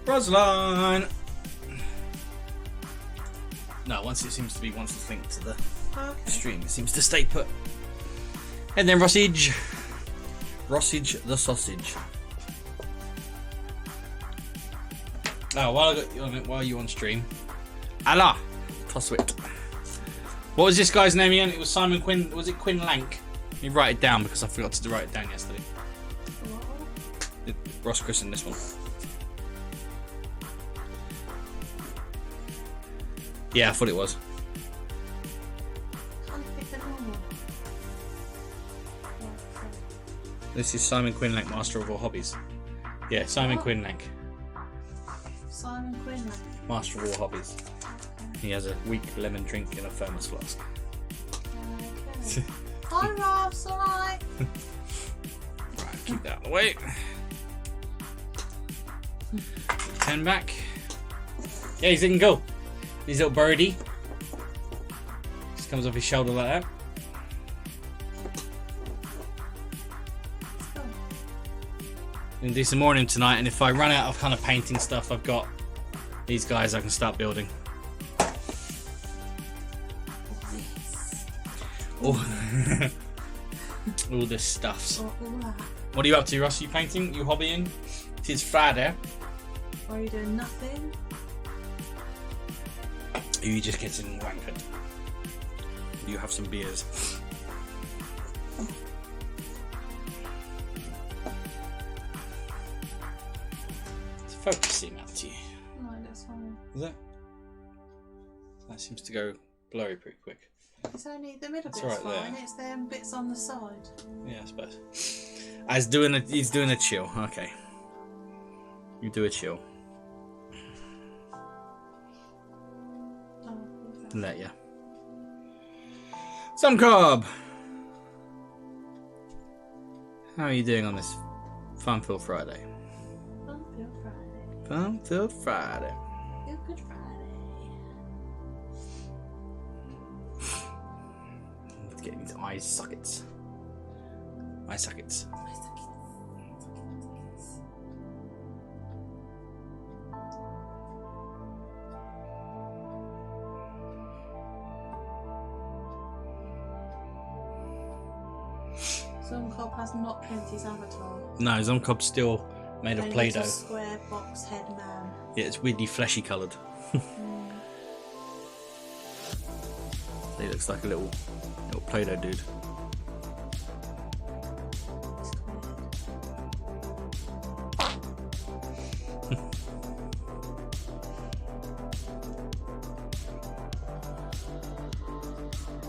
Rosline! No, once it's linked to the stream, it seems to stay put. And then Rossage. Rossage the sausage. Oh, while you're on stream. Allah! Tosswit. What was this guy's name again? It was Simon Quinn. Was it Quinn Lank? Let me write it down because I forgot to write it down yesterday. Ross christened this one. Yeah, I thought it was. This is Simon Quinlank, Master of All Hobbies. Yeah, Simon Quinlank. Simon Quinlank. Master of All Hobbies. He has a weak lemon drink in a thermos flask. Okay. Hi Ross, alright. Right, keep that out of the way. 10 back. Yeah, he's in go. His little birdie. Just comes off his shoulder like that. I'm gonna do some more in him tonight, and if I run out of kind of painting stuff, I've got these guys I can start building. All this stuffs. What are you up to, Ross? Are you painting? You hobbying? It is Friday. Or are you doing nothing? Are you just getting wankered? Do you have some beers? It's focusing out to you. No, that's fine. Is it? That seems to go blurry pretty quick. It's only the middle bit's right fine, there. it's them bits on the side. Yeah, I suppose. He's doing a chill. Okay. You do a chill. Oh, Let ya. Some Cobb! How are you doing on this Fun-Filled Friday? Fun-Filled Friday. Fun-Filled Friday. Feel Good Friday. Let's get into eye sockets. Eye sockets. Zomcob has not changed his avatar. No, Zomcob's still made of Play-Doh. It's a square box head man. Yeah, it's weirdly fleshy coloured. He looks like a little Play-Doh dude.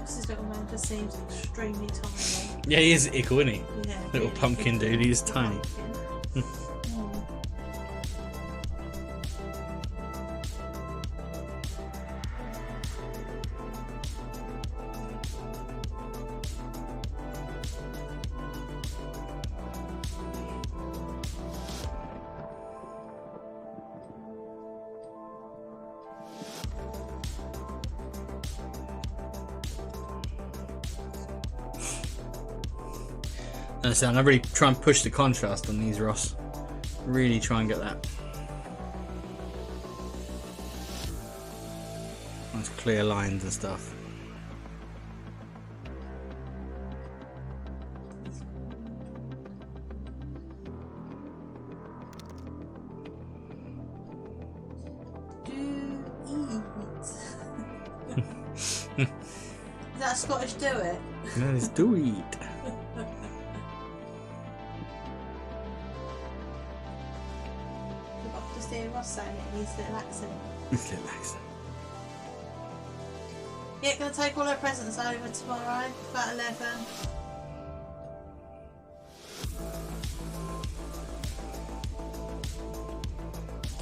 This little man just seems extremely tiny. Yeah, he is ickle, isn't he? Yeah, Little really pumpkin little dude, he's tiny. pumpkin. I'm gonna really try and push the contrast on these, Ross. Really try and get that nice clear lines and stuff. Is that a Scottish do it? Yeah, it's do eat. Just hear Ross saying it in his little accent. His little accent. Yeah, gonna take all her presents over tomorrow, about 11.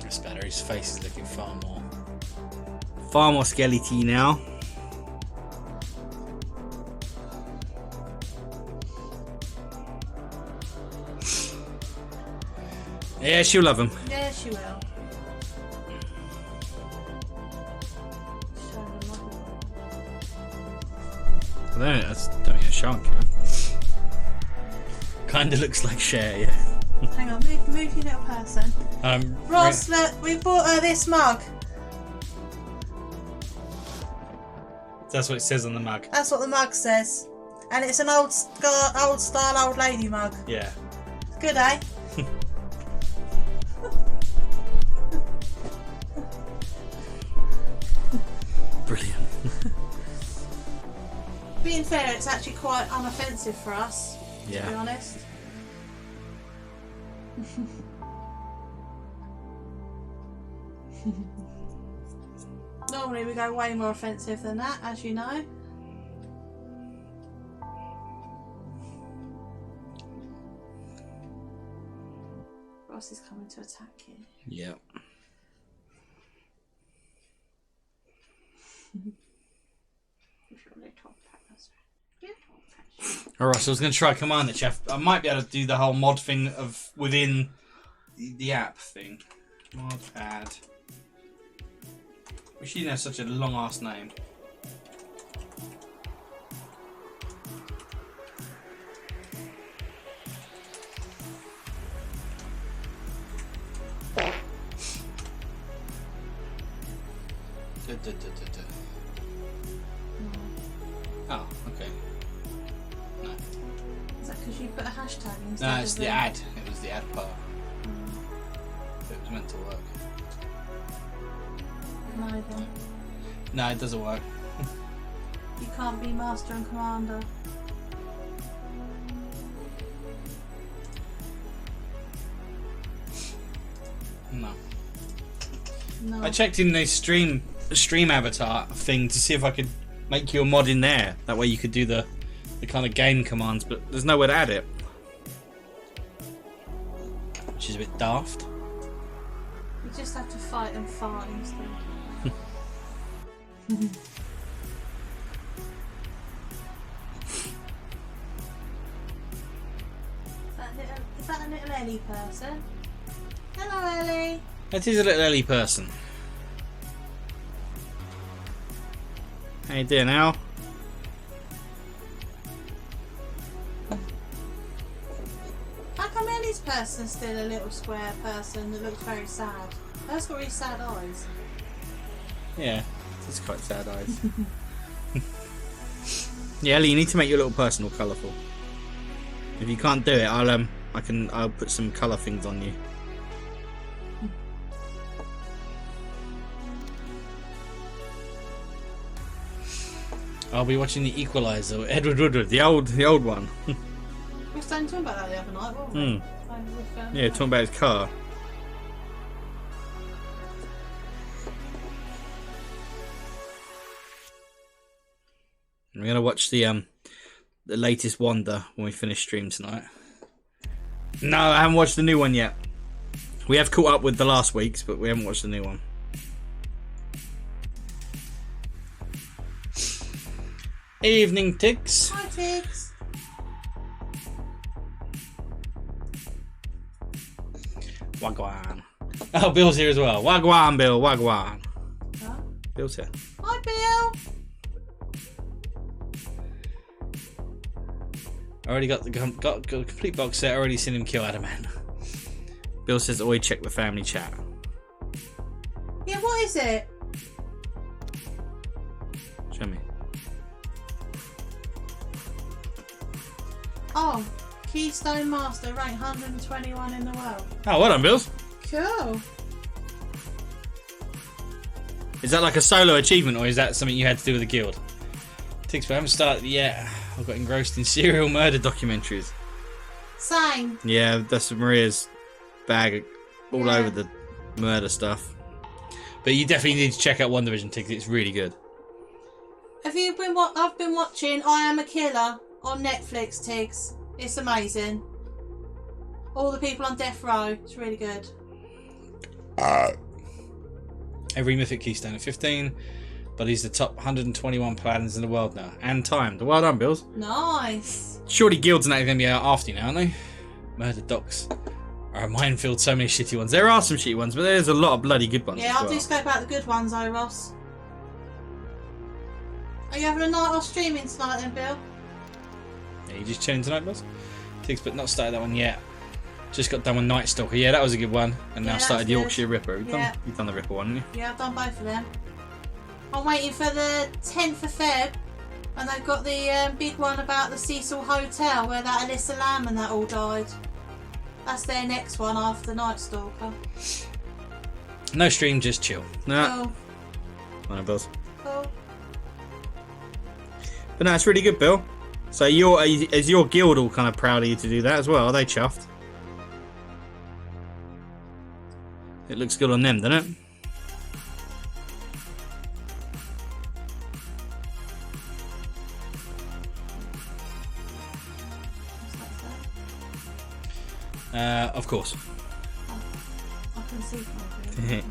That's better. His face is looking far more skeleton now. Yeah, she'll love him. Yeah, she will. I don't think a shark can. Kinda looks like Cher, yeah. Hang on, move your little person. Ross, look, we bought her this mug. That's what it says on the mug. That's what the mug says. And it's an old style old lady mug. Yeah. Good, eh? Brilliant. Being fair, it's actually quite unoffensive for us, to be honest. Normally we go way more offensive than that, as you know. Ross is coming to attack you. Yeah. Alright, so I was going to try Commander Chef. I might be able to do the whole mod thing of within the app thing. Mod add. Wish you didn't have such a long ass name. Oh, okay. No. Is that because you put a hashtag instead? No, it's the ad. It was the ad part. It was meant to work. Neither. No, it doesn't work. You can't be master and commander. No. No. I checked in the stream avatar thing to see if I could make you a mod in there. That way you could do the kind of game commands, but there's nowhere to add it. Which is a bit daft. You just have to fight and fart instead. Is that a little Ellie person? Hello, Ellie. That is a little Ellie person. How you doing, Al? How come Ellie's person's still a little square person that looks very sad? Hers got really sad eyes. Yeah, it's quite sad eyes. Yeah, Ellie, you need to make your little person all colourful. If you can't do it, I'll put some colour things on you. I'll be watching The Equalizer, Edward Woodward, the old one. We were talking about that the other night, weren't we? Yeah, talking about his car. We're gonna watch the latest Wonder when we finish stream tonight. No, I haven't watched the new one yet. We have caught up with the last week's, but we haven't watched the new one. Evening, Tiggs. Hi, Tiggs. Wagwan. Oh, Bill's here as well. Wagwan, Bill. Wagwan. Huh? Bill's here. Hi, Bill. Already got the complete box set. Already seen him kill Adamant. Bill says, "Oi, check the family chat." Yeah, what is it? Show me. Oh, Keystone Master, rank 121 in the world. Oh, well done, Bills. Cool. Is that like a solo achievement, or is that something you had to do with the guild? Tiggs, but I haven't started yet. I've got engrossed in serial murder documentaries. Same. Yeah, that's Maria's bag all over the murder stuff. But you definitely need to check out One Division, Tiggs. It's really good. Have you been? I've been watching I Am a Killer on Netflix, Tiggs. It's amazing. All the people on death row. It's really good. Every mythic keystone at 15, but he's the top 121 paladins in the world now, and timed. Well done, Bills. Nice. Surely guilds and that are going to be out after you now, aren't they? Murder docs are a minefield. So many shitty ones. There are some shitty ones, but there's a lot of bloody good ones. Yeah, as I'll well. do scope out the good ones, though, Ross. Are you having a night off streaming tonight, then, Bill? Yeah, you just chilling tonight, Bills? Tiggs, but not started that one yet. Just got done with Night Stalker. Yeah, that was a good one. And now Yeah, started that's good. Yorkshire Ripper. Yeah. You've done the Ripper one, haven't you? Yeah, I've done both of them. I'm waiting for the 10th of Feb, and they've got the big one about the Cecil Hotel where that Alyssa Lamb and that all died. That's their next one after Night Stalker. No stream, just chill. Nah. Cool. No, Bills. Cool. But no, it's really good, Bill. So is your guild all kind of proud of you to do that as well? Are they chuffed? It looks good on them, doesn't it? Of course. I can see from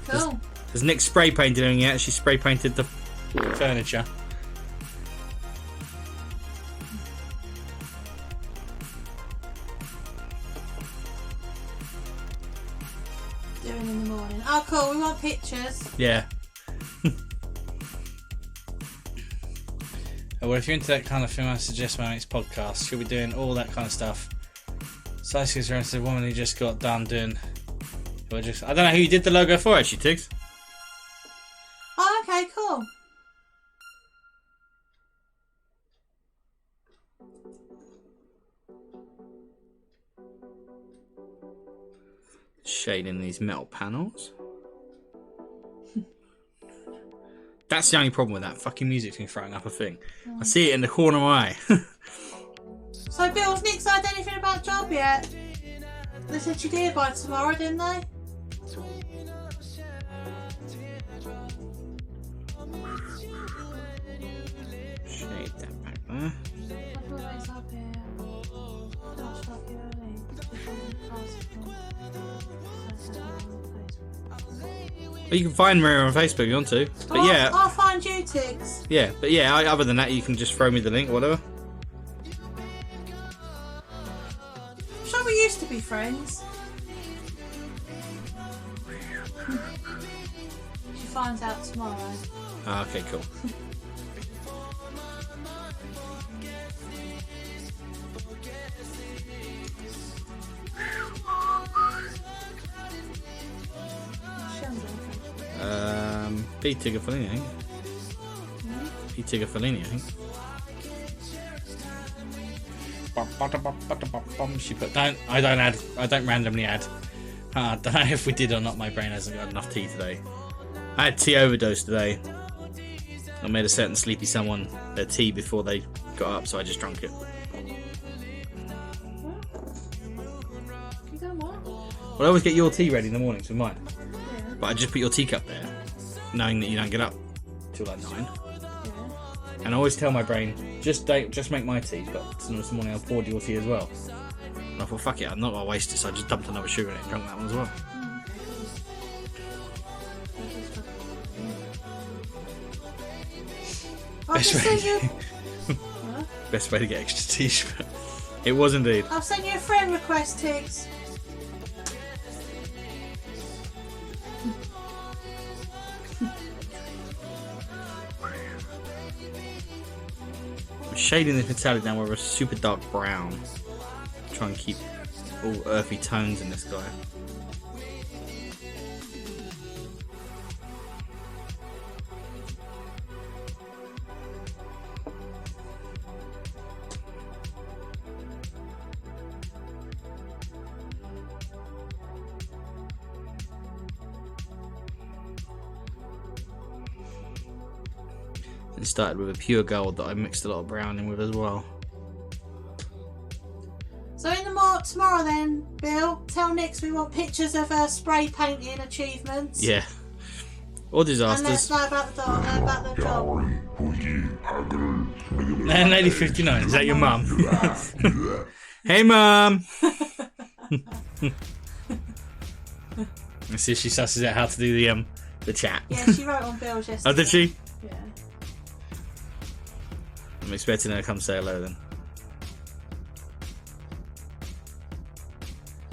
Cool. There's Nick spray painted it. She spray painted the furniture. Doing in the morning. Oh, cool. We want pictures. Yeah. Well, if you're into that kind of film, I suggest my next podcast. She'll be doing all that kind of stuff. Slicey's reference to the woman who just got done doing. I don't know who you did the logo for, actually, Tiggs. Oh, okay, cool. Shading these metal panels. That's the only problem with that fucking music thing throwing up a thing. I see it in the corner of my eye. So, Bill, has Nick said anything about job yet? They said she'd hear by tomorrow, didn't they? Shade that back there. Well, you can find Maria on Facebook if you want to. But yeah. I'll find you, Tiggs. Yeah, but yeah, other than that, you can just throw me the link or whatever. I'm sure we used to be friends. She finds out tomorrow. Ah, okay, cool. P. Tigger Fellini, I think. P. Tigger Fellini, I think. She put I don't randomly add. I don't know if we did or not. My brain hasn't got enough tea today. I had tea overdose today. I made a certain sleepy someone their tea before they got up, so I just drank it. You done what? Well, I always get your tea ready in the mornings with mine. Yeah. But I just put your teacup there, knowing that you don't get up till like 9. Yeah. And I always tell my brain, just make my tea, but this morning I poured your tea as well. And I thought, fuck it, I'm not going to waste it, so I just dumped another sugar in it and drank that one as well. Best way to get extra tea. It was indeed. I'll send you a friend request, Tiggs. I'm shading this metallic down with a super dark brown. Try and keep all earthy tones in this guy. It started with a pure gold that I mixed a lot of brown in with as well. So in the tomorrow then, Bill, tell Nix we want pictures of her spray painting achievements. Yeah. Or And let disasters. us know about the job. Lady 59, is that your mum? Hey mum! Let's see if she susses out how to do the chat. Yeah, she wrote on Bill's yesterday. Oh, did she? Yeah. I'm expecting her to come say hello then.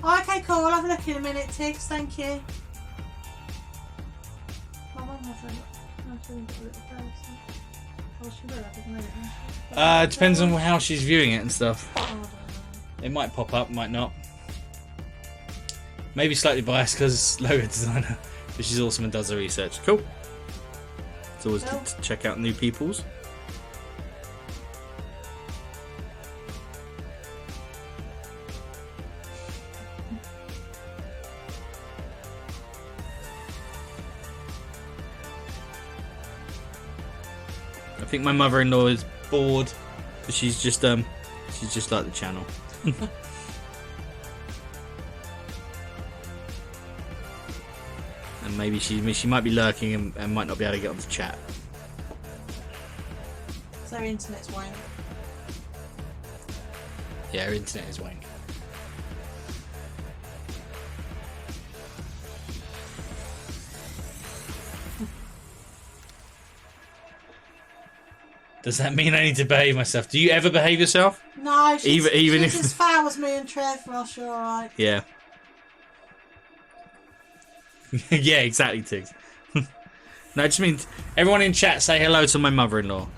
Oh, okay, cool. I'll have a look in a minute, Tiggs. Thank you. My mum has a little place. Oh, she will have a minute. Depends on how she's viewing it and stuff. Oh, I don't know. It might pop up, might not. Maybe slightly biased because logo designer, but she's awesome and does her research. Cool. It's always good to check out new people's. I think my mother-in-law is bored, but she's just like the channel. And maybe she might be lurking and might not be able to get onto chat. So her internet's wank. Yeah, her internet is wank. Does that mean I need to behave myself? Do you ever behave yourself? No, she's if as foul as me and Trev, Ross, you're alright. Yeah. Yeah, exactly, Tiggs. No, it just means everyone in chat say hello to my mother-in-law.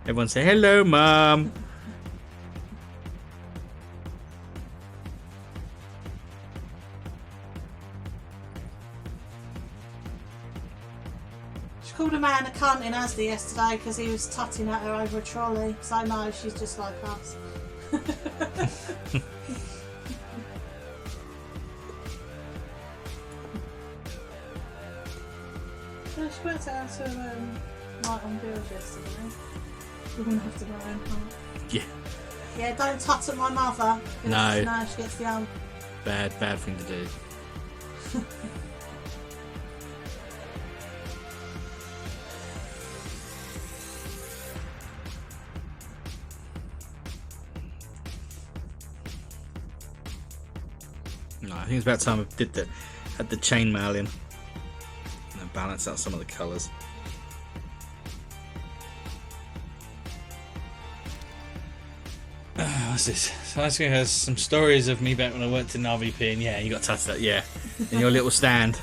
Everyone say hello, Mum. She called a man a cunt in Asda yesterday because he was tutting at her over a trolley. So no, she's just like us. Yeah, she went out to Night on Bills yesterday. We're gonna have to go home. Yeah. Yeah, don't tut at my mother. No. No, she gets the Bad thing to do. No, I think it's about time I had the chainmail in and balance out some of the colours. What's this? So I has some stories of me back when I worked in RVP, and yeah, you got touched that, yeah, in your little stand.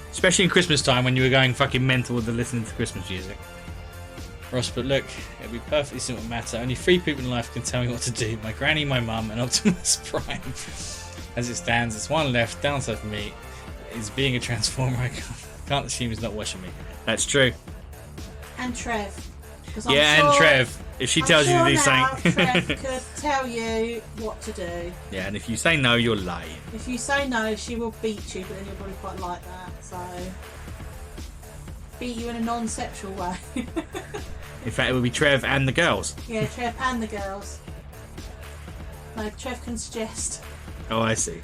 Especially in Christmas time when you were going fucking mental with the listening to Christmas music. Ross, but look, it'll be perfectly simple matter. Only 3 people in life can tell me what to do. My granny, my mum, and Optimus Prime. As it stands, there's one left. Downside for me is being a transformer. I can't assume he's not watching me. That's true. And Trev. Yeah, sure, and Trev. If she tells you to do something. Trev could tell you what to do. Yeah, and if you say no, you're lying. If you say no, she will beat you, but then you'll probably quite like that. So, beat you in a non-sexual way. In fact, it would be Trev and the girls. Yeah, Trev and the girls. No, Trev can suggest. Oh, I see.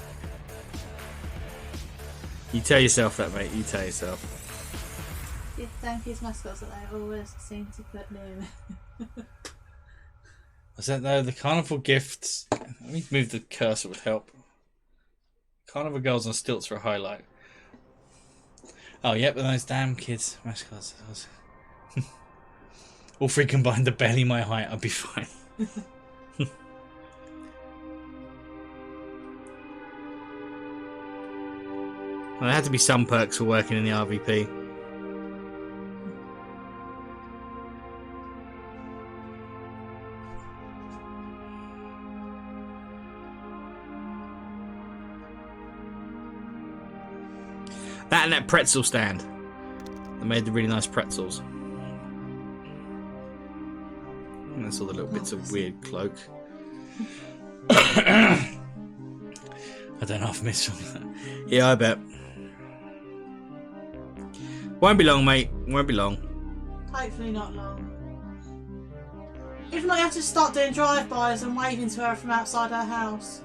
You tell yourself that, mate. You tell yourself. Yeah, thank his mascots that they always seem to put near me. Was that though? The carnival gifts. Let me move the cursor would help. Carnival girls on stilts for a highlight. Oh, yep, and those damn kids mascots. All 3 combined to barely my height. I'd be fine. Well, there had to be some perks for working in the RVP. That and that pretzel stand. They made the really nice pretzels. And that's all the little bits of weird cloak. I don't know if I missed something. Yeah, I bet. Won't be long, mate. Won't be long. Hopefully not long. If not, you have to start doing drive-bys and waving to her from outside her house.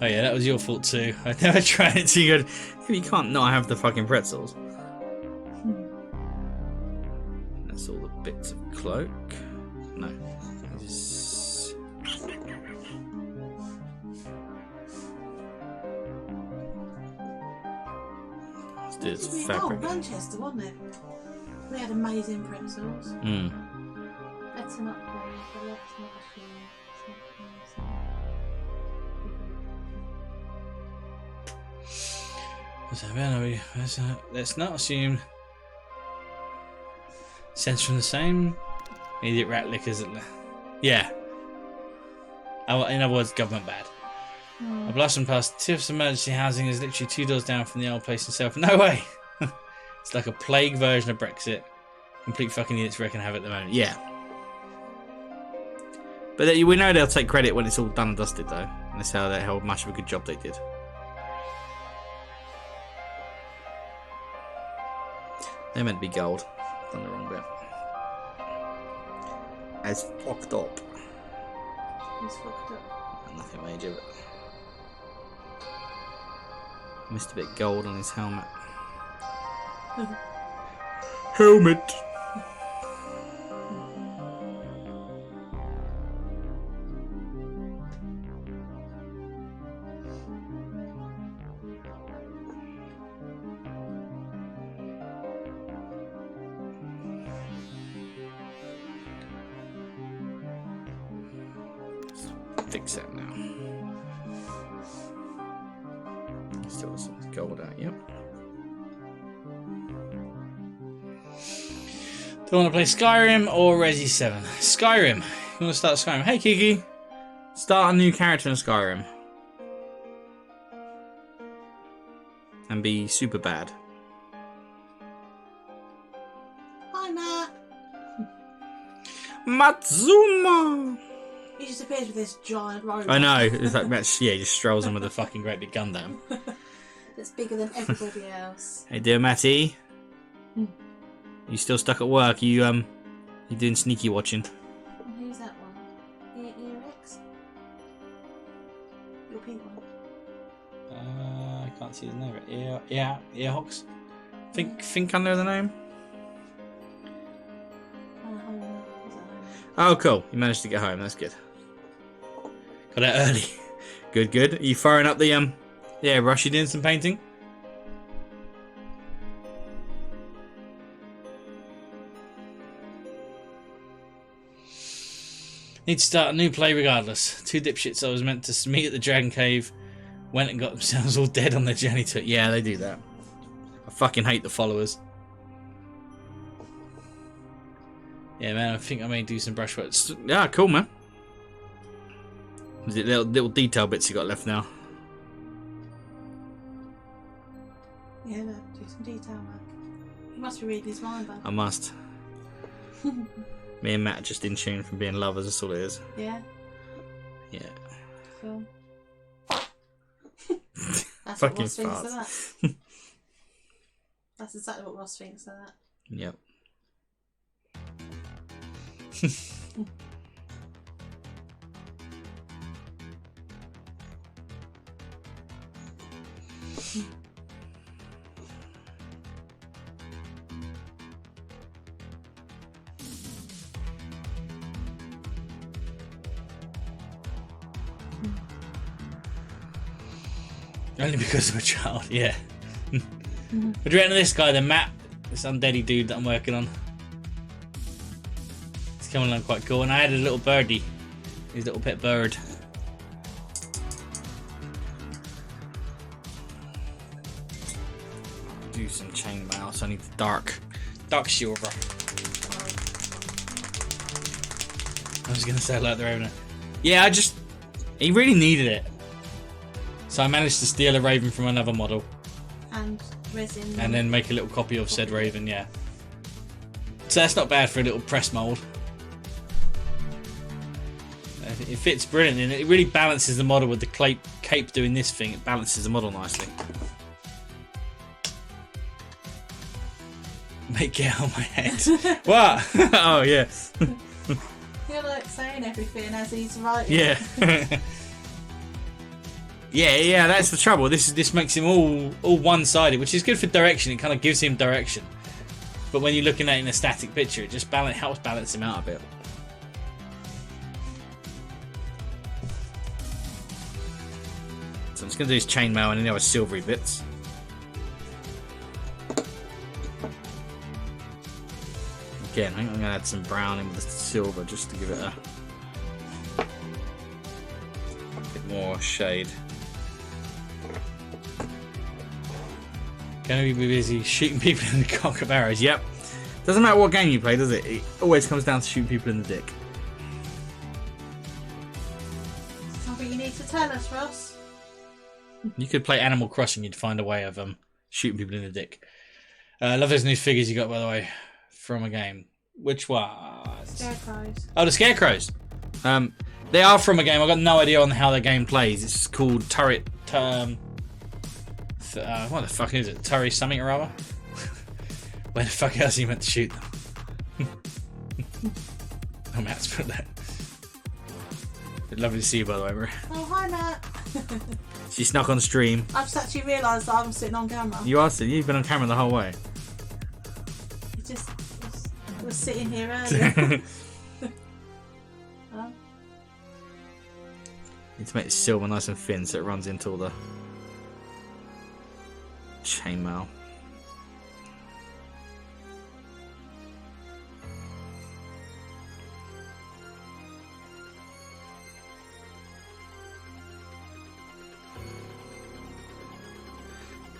Oh yeah, that was your fault too. I never tried it, so you go, you can't not have the fucking pretzels. That's all the bits of cloak. No. Just... Let's do this fabric. Oh, Manchester, wasn't it? We had amazing pretzels. Let's not play, but let's not assume. Let's not assume. Sense from the same. Idiot rat lickers. Yeah. In other words, government bad. A blossom past Tiff's emergency housing is literally 2 doors down from the old place itself. No way! It's like a plague version of Brexit. Complete fucking idiots reckon have it at the moment. Yeah. But we know they'll take credit when it's all done and dusted, though. And that's how much of a good job they did. They're meant to be gold. Done the wrong bit. As fucked up. He's fucked up. Nothing major, but missed a bit gold on his helmet. Helmet. Fix that now. Still some gold out, yep. Do you want to play Skyrim or Resi 7? Skyrim. You want to start Skyrim? Hey Kiki! Start a new character in Skyrim. And be super bad. Hi, Matt. Matsuma! He just appears with this giant robot. I know. It's like yeah, he just strolls in with a fucking great big gun down. That's bigger than everybody else. Hey dear Matty. You still stuck at work? You doing sneaky watching? Who's that one? Earx? Your pink one. I can't see his name. Earhawks. Think under the name. Oh, cool. You managed to get home. That's good. Got out early. Good, good. Are you firing up the yeah, Rush, you doing some painting? Need to start a new play regardless. 2 dipshits I was meant to meet at the Dragon Cave went and got themselves all dead on their journey to it. Yeah, they do that. I fucking hate the followers. Yeah, man, I think I may do some brushwork. Yeah, cool, man. Is it little detail bits you got left now? Yeah, look, do some detail, Matt. You must be reading his mind, bud. I must. Me and Matt are just in tune from being lovers, that's all it is. Yeah? Yeah. Cool. That's Fucking what Ross thinks of farts. that. That's exactly what Ross thinks of that. Yep. Only because of a child, yeah. What do you reckon of this guy then, Matt? This undeady dude that I'm working on. It's coming along quite cool, and I had a little birdie. His little pet bird. Do some chainmail, so I need the dark silver. I was gonna say like the Raven. Yeah, he really needed it. So I managed to steal a Raven from another model. And resin. And then make a little copy of said Raven, yeah. So that's not bad for a little press mould. It fits brilliantly, and it really balances the model with the cape doing this thing. It balances the model nicely. Make it on my head. What? Oh, yeah. You're like saying everything as he's writing. Yeah. Yeah, that's the trouble. This makes him all one-sided, which is good for direction. It kind of gives him direction. But when you're looking at it in a static picture, it just helps balance him out a bit. So I'm just going to do his chainmail and any other silvery bits. Again, I think I'm going to add some brown in with the silver just to give it a bit more shade. Gonna be busy shooting people in the cock of arrows. Yep. Doesn't matter what game you play, does it? It always comes down to shooting people in the dick. Something you need to tell us, Ross. You could play Animal Crossing, you'd find a way of shooting people in the dick. I love those new figures you got, by the way, from a game. Which one? Scarecrows. Oh, the Scarecrows. They are from a game. I've got no idea on how the game plays. It's called Turret. What the fuck is it? Turret something or other? Where the fuck else are you meant to shoot them? Oh, Matt's put that. Lovely to see you, by the way, Marie. Oh, hi, Matt. She snuck on stream. I've just actually realised that I'm sitting on camera. You are sitting. You've been on camera the whole way. You just was sitting here earlier. Need to make the silver nice and thin so it runs into all the chainmail.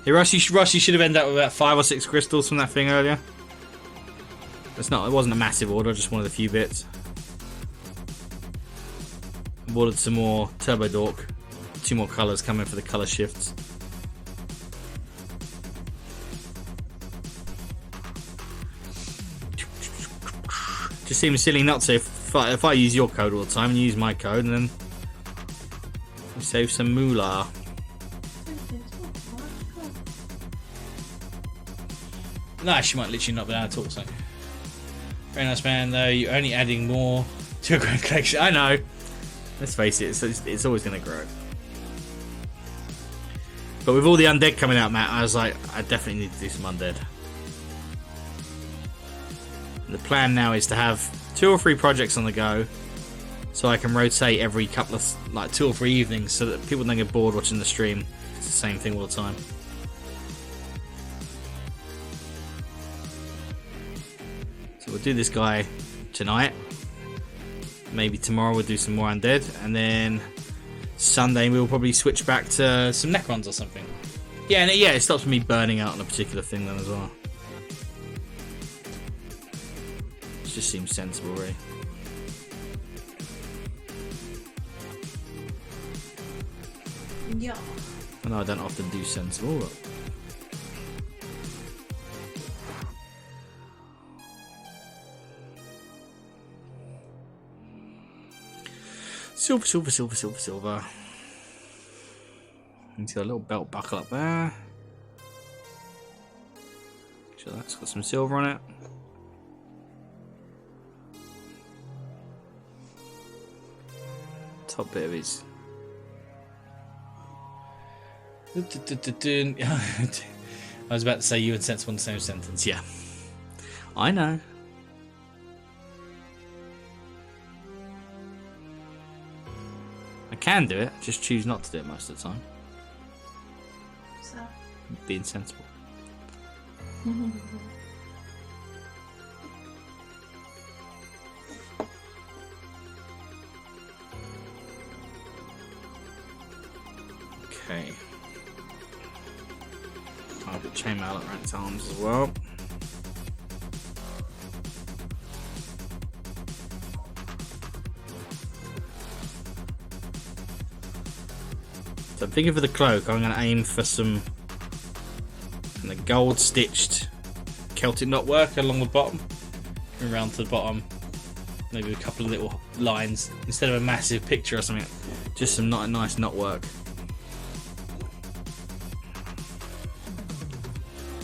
Hey, Russ, you should have ended up with about 5 or 6 crystals from that thing earlier. It wasn't a massive order, just one of the few bits. I've ordered some more Turbo Dork. 2 more colours coming for the colour shifts. Just seems silly not to. If I use your code all the time and you use my code, and then we save some moolah. No, she might literally not be able to talk something. Very nice, man, though. You're only adding more to a grand collection. I know. Let's face it, it's always going to grow. But with all the Undead coming out, Matt, I was like, I definitely need to do some Undead. And the plan now is to have 2 or 3 projects on the go, so I can rotate every couple of, like, 2 or 3 evenings, so that people don't get bored watching the stream. It's the same thing all the time. So we'll do this guy tonight. Maybe tomorrow we'll do some more Undead, and then Sunday we'll probably switch back to some Necrons or something. Yeah, and it stops me burning out on a particular thing then as well. It just seems sensible, really. Yeah. I know I don't often do sensible, but... Silver, silver, silver, silver, silver. You see a little belt buckle up there. Make sure that's got some silver on it. Top bit of his. I was about to say you and sensible in the same sentence. Yeah, I know. I can do it, just choose not to do it most of the time. So. Being sensible. Okay. I'll put chainmail at Rank's arms as well. So I'm thinking for the cloak, I'm going to aim for some kind of gold stitched Celtic knotwork along the bottom, going around to the bottom, maybe a couple of little lines instead of a massive picture or something, just some nice knotwork.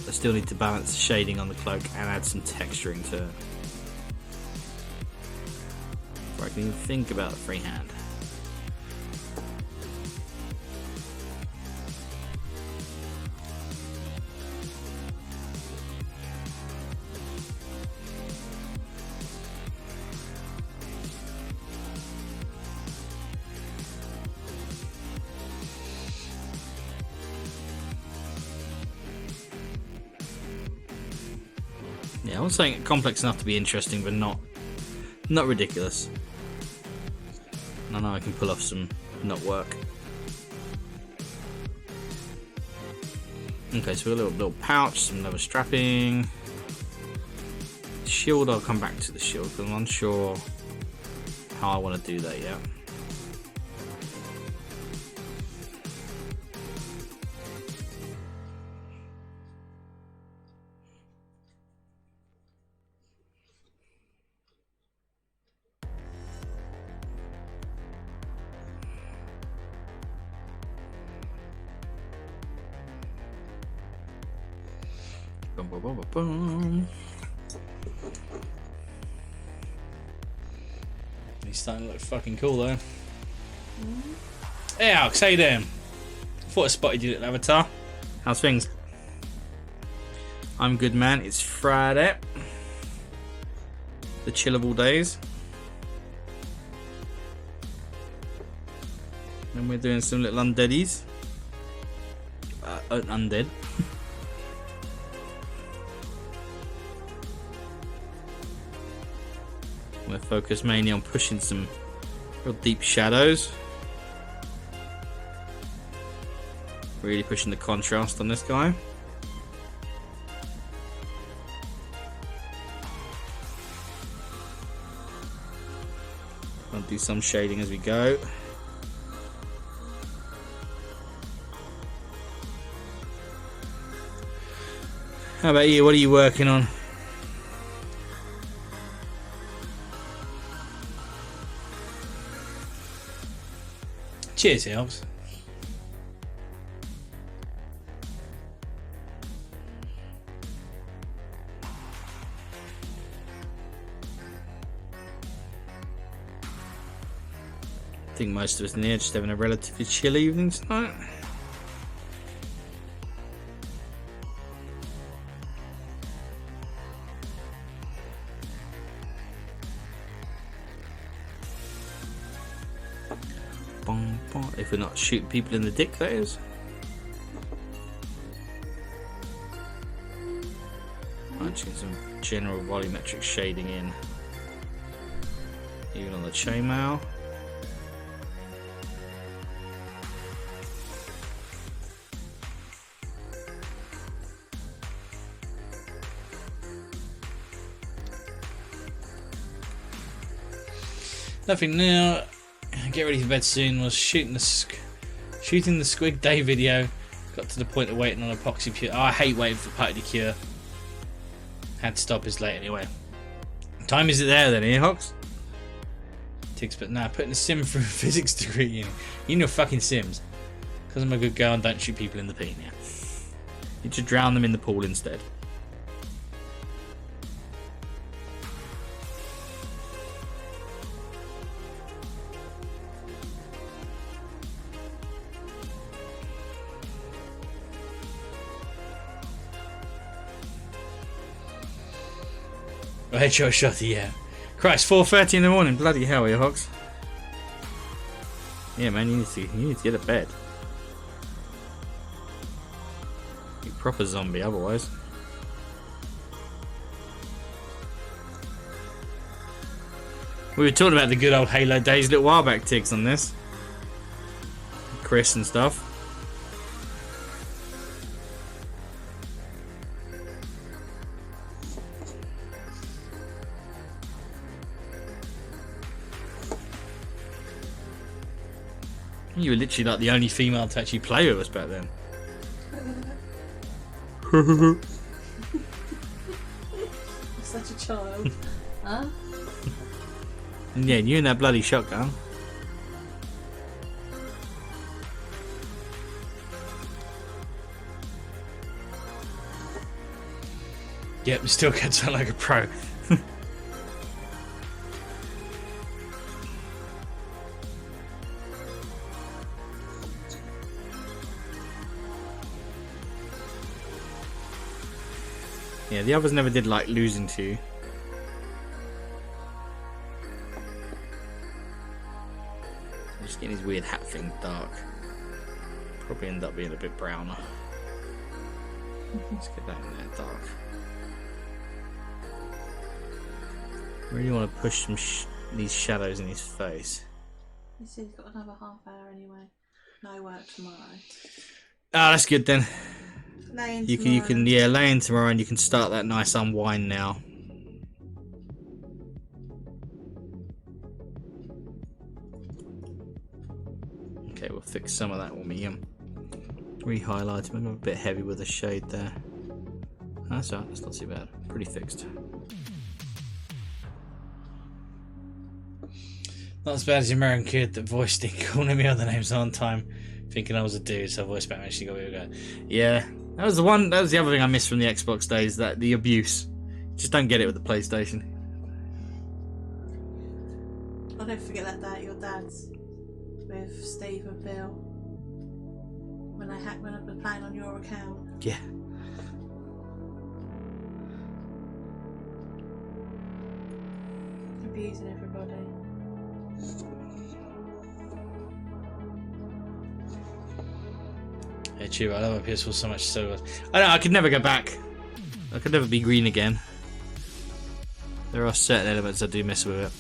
I still need to balance the shading on the cloak and add some texturing to it before I can even think about the freehand. Yeah, I want something complex enough to be interesting, but not ridiculous. And I know I can pull off some knot work. Okay, so we've got a little pouch, some leather strapping. Shield, I'll come back to the shield because I'm unsure how I want to do that yet. Boom, boom, boom, boom, boom. He's starting to look fucking cool though. Hey Alex, how you doing? Thought I spotted you at Avatar. How's things? I'm good, man. It's Friday. The chill of all days. And we're doing some little undeadies. Undead. We're focused mainly on pushing some real deep shadows. Really pushing the contrast on this guy. I'll do some shading as we go. How about you? What are you working on? Cheers, Helps. I think most of us in here just having a relatively chill evening tonight. If we're not shooting people in the dick, that is. I'm just getting some general volumetric shading in, even on the chainmail. Nothing now. Get ready for bed soon. Was shooting the Squig Day video. Got to the point of waiting on epoxy cure. Oh, I hate waiting for putty to cure. Had to stop. It's late anyway. What time is it there then, eh, Hox? Tiggs, but nah, putting a sim for a physics degree in. You know fucking sims. Because I'm a good girl and don't shoot people in the peen, yeah. You should drown them in the pool instead. Headshot shotty, yeah. Christ, 4:30 in the morning. Bloody hell, you Hogs. Yeah, man, you need to get to bed. You're proper zombie otherwise. We were talking about the good old Halo days a little while back, Tiggs, on this. Chris and stuff. You were literally like the only female to actually play with us back then. Such a child. Huh? Yeah, you and that bloody shotgun. Yep, still gets out like a pro. Yeah, the others never did like losing to you. I'm just getting his weird hat thing dark. Probably end up being a bit browner. Let's get that in there dark. Really want to push some these shadows in his face. You see, he's got another half hour anyway. No work tomorrow. Ah, that's good then. Laying You can lay in tomorrow and you can start that nice unwind now. Okay, we'll fix some of that when we re-highlight. I'm a bit heavy with the shade there. That's alright, that's not too bad. Pretty fixed. Not as bad as the American kid that voiced it, calling me other names on time, thinking I was a dude, so I voiced back and she got me go. Yeah, that was the other thing I missed from the Xbox days, that the abuse. Just don't get it with the PlayStation. I'll never forget that day at your dad's with Steve and Bill when I was playing on your account. Yeah. Abusing everybody. Yeah, true. I love my PS4 so much. I know I could never go back. I could never be green again. There are certain elements I do miss with it.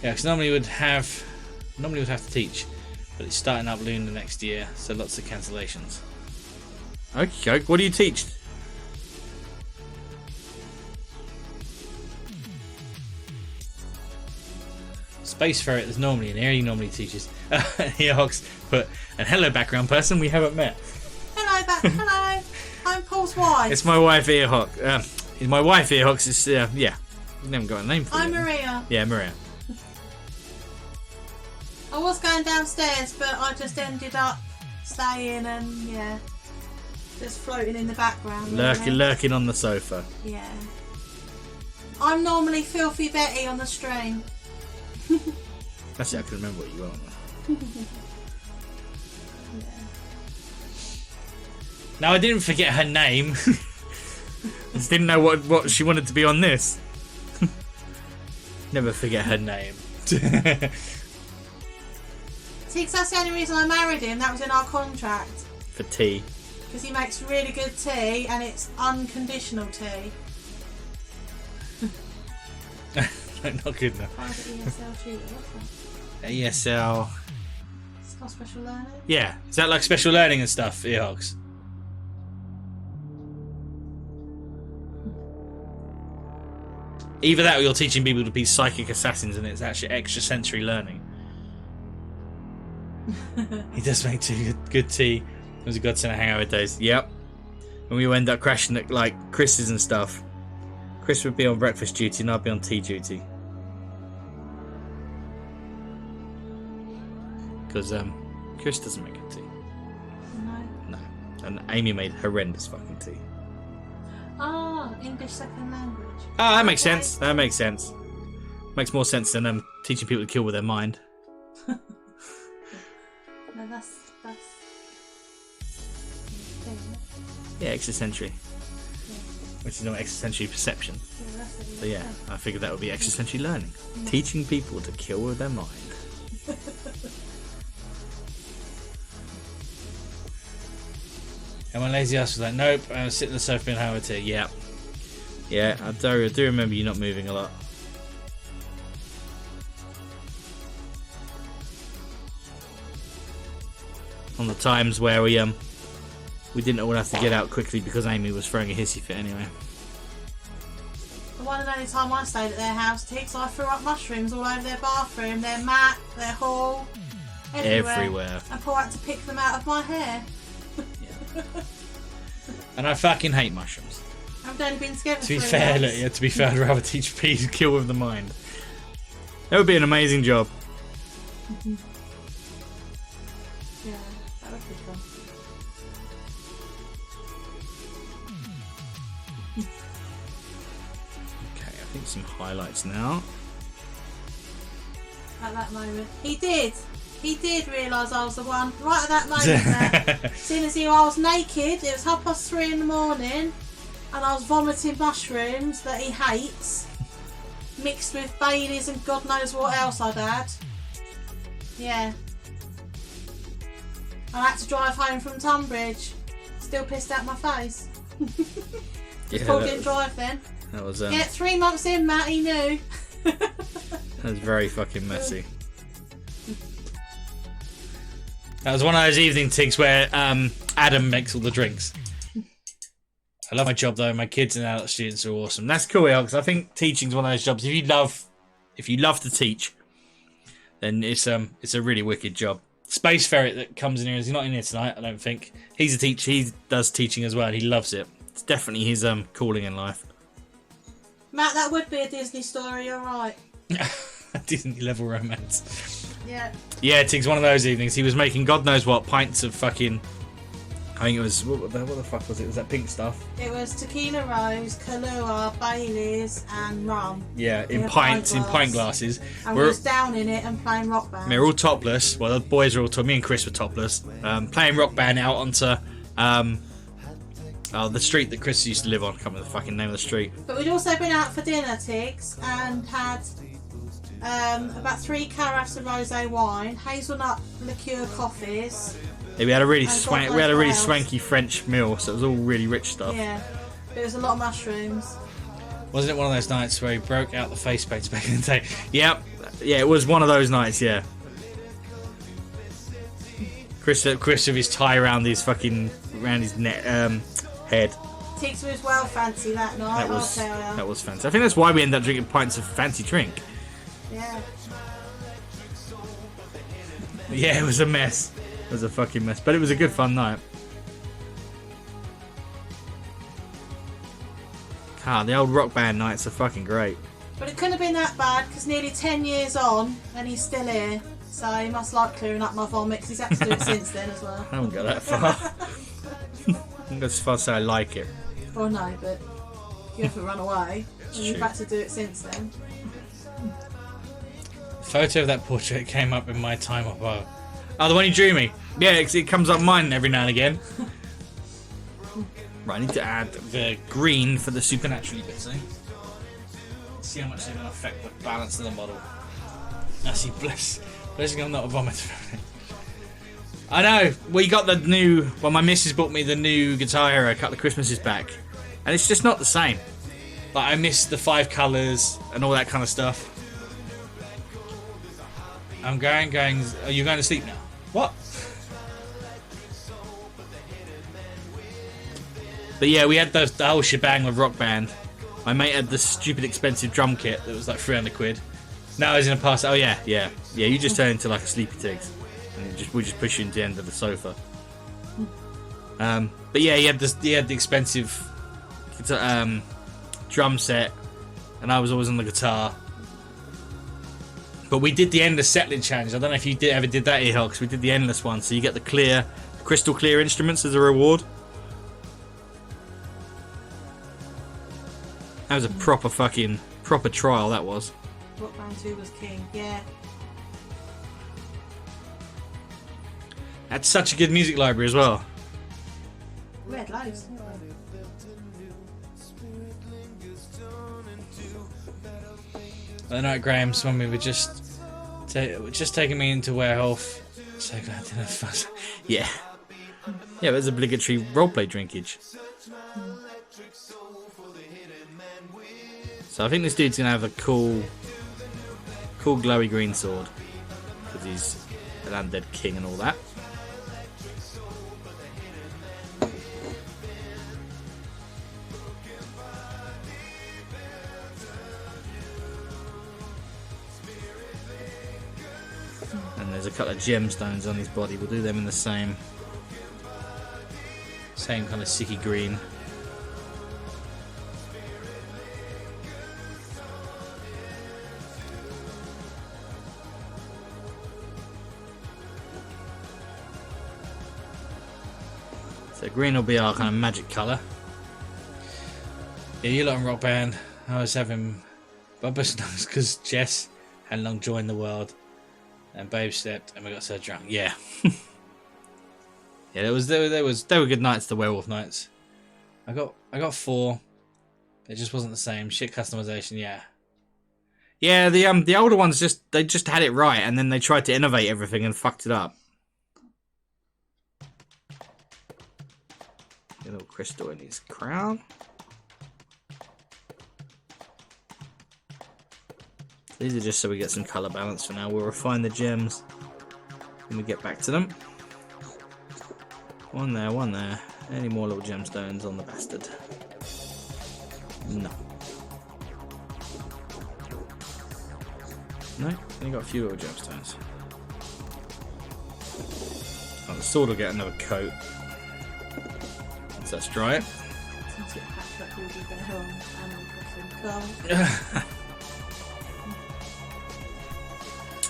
Yeah, because normally would have to teach, but it's starting up Loon the next year, so lots of cancellations. Okay, what do you teach? Space Ferret is normally in here. He normally teaches. Earhawks put, and hello background person we haven't met. Hello. I'm Paul's wife. It's my wife Earhawk. My wife Earhawks is yeah. We haven't got a name for it. I'm Maria. Yeah, Maria. I was going downstairs, but I just ended up staying and yeah, just floating in the background. Lurking on the sofa. Yeah. I'm normally Filthy Betty on the stream. Actually, I can remember what you were on. Yeah. Now I didn't forget her name. I just didn't know what she wanted to be on this. Never forget her name. See, 'cause that's the only reason I married him. That was in our contract. For tea. Because he makes really good tea, and it's unconditional tea. Not good enough. Private ESL tutor, what's that? ESL. It's not special learning? Yeah. Is that like special learning and stuff, Earhawks? Either that or you're teaching people to be psychic assassins and it's actually extrasensory learning. He does make good tea. It was a godsend of hangover days. Yep. When we end up crashing at like Chris's and stuff. Chris would be on breakfast duty and I'd be on tea duty. Because Chris doesn't make good tea. No. And Amy made horrendous fucking tea. Ah, English second language. Ah, that makes sense. That makes sense. Makes more sense than teaching people to kill with their mind. No, that's Yeah, extrasensory. Which is not extrasensory perception. yeah, that's it. So yeah, I figured that would be extrasensory learning. Teaching people to kill with their mind. And my lazy ass was like, nope, I'm sitting on the sofa and have a tea. Yeah. Yeah, I do remember you not moving a lot. On the times where we didn't all have to get out quickly because Amy was throwing a hissy fit anyway. The one and only time I stayed at their house, Tiggs, I threw up mushrooms all over their bathroom, their mat, their hall, everywhere. And Paul had to pick them out of my hair. And I fucking hate mushrooms. I've only been together To be 3 fair, months. I'd rather teach P to kill with the mind. That would be an amazing job. Yeah, that would be fun. Okay, I think some highlights now. At that moment. He did realise I was the one. Right at that moment there. Seeing as I was naked, it was 3:30 in the morning, and I was vomiting mushrooms that he hates, mixed with Baileys and God knows what else I'd had. Yeah. I had to drive home from Tunbridge. Still pissed out my face. Yeah, Paul didn't drive then. That was 3 months in, Matt, he knew. that was very fucking messy. That was one of those evening tigs where Adam makes all the drinks. I love my job though. My kids and adult students are awesome. That's cool, because I think teaching's one of those jobs. If you love to teach, then it's a really wicked job. Space Ferret that comes in here, he's not in here tonight, I don't think. He's a teacher. He does teaching as well. And he loves it. It's definitely his calling in life. Matt, that would be a Disney story. You're right. Disney level romance. Yeah. Yeah, Tig's one of those evenings. He was making God knows what pints of fucking. I think it was what the fuck was it? Was that pink stuff? It was tequila rose, Kahlua, Baileys, and rum. Yeah, in pint glasses. And we was down in it and playing Rock Band. We're all topless. Well, the boys are all topless. Me and Chris were topless. Playing Rock Band out onto the street that Chris used to live on. I can't remember the fucking name of the street. But we'd also been out for dinner, Tiggs, and had about 3 carafes of rosé wine, hazelnut liqueur coffees. Yeah, we had a really swanky French meal, so it was all really rich stuff. Yeah, there was a lot of mushrooms. Wasn't it one of those nights where he broke out the face paints back in the day? Yeah, it was one of those nights. Yeah. Chris with his tie around his head. Tiggs was well fancy that night. That was fancy. I think that's why we ended up drinking pints of fancy drink. Yeah. Yeah, it was a mess. It was a fucking mess, but it was a good fun night. The old Rock Band nights are fucking great. But it couldn't have been that bad because nearly 10 years on and he's still here. So he must like clearing up my vomit because he's had to do it since then as well. I haven't got that far. I'm as far as say I like it. Well, no, but if you ever run away, you've had to do it since then. Photo of that portrait came up in my time off. Oh, the one you drew me. Yeah, it comes up mine every now and again. Right, I need to add the green for the supernaturally bits, eh? Let's see how much they're going to affect the balance of the model. Actually, blessing I'm not a vomiter. I know. We got the new. Well, my missus bought me the new Guitar Hero a couple of Christmases back, and it's just not the same. Like I miss the 5 colours and all that kind of stuff. I'm going. Are you going to sleep now? What? But yeah, we had the whole shebang with Rock Band. My mate had the stupid expensive drum kit that was like 300 quid. Now he's in a pass. Oh yeah. You just turn into like a sleepy tigs, and we just push you into the end of the sofa. But yeah, he had the expensive drum set, and I was always on the guitar. But we did the endless settling challenge. I don't know if you ever did that, because we did the endless one. So you get the crystal clear instruments as a reward. That was a proper trial. That was. Rock Band 2 was king. Yeah. That's such a good music library as well. We had loads. The night Graham's when we were just taking me into Werewolf. So glad I didn't have fun. Yeah, there's obligatory roleplay drinkage. So I think this dude's gonna have a cool glowy green sword because he's an undead king and all that. And there's a couple of gemstones on his body. We'll do them in the same kind of sicky green. So green will be our kind of magic colour. Yeah, you lot in Rock Band. I was having Bubba Snugs because Jess had long joined the world. And Babe stepped, and we got so drunk. Yeah, yeah. They were good nights. The werewolf nights. I got 4. It just wasn't the same. Shit customization. Yeah. The older ones they just had it right, and then they tried to innovate everything and fucked it up. A little crystal in his crown. These are just so we get some colour balance for now. We'll refine the gems when we get back to them. One there, one there. Any more little gemstones on the bastard? No. No, only got a few little gemstones. Oh, the sword will get another coat. So let's dry it.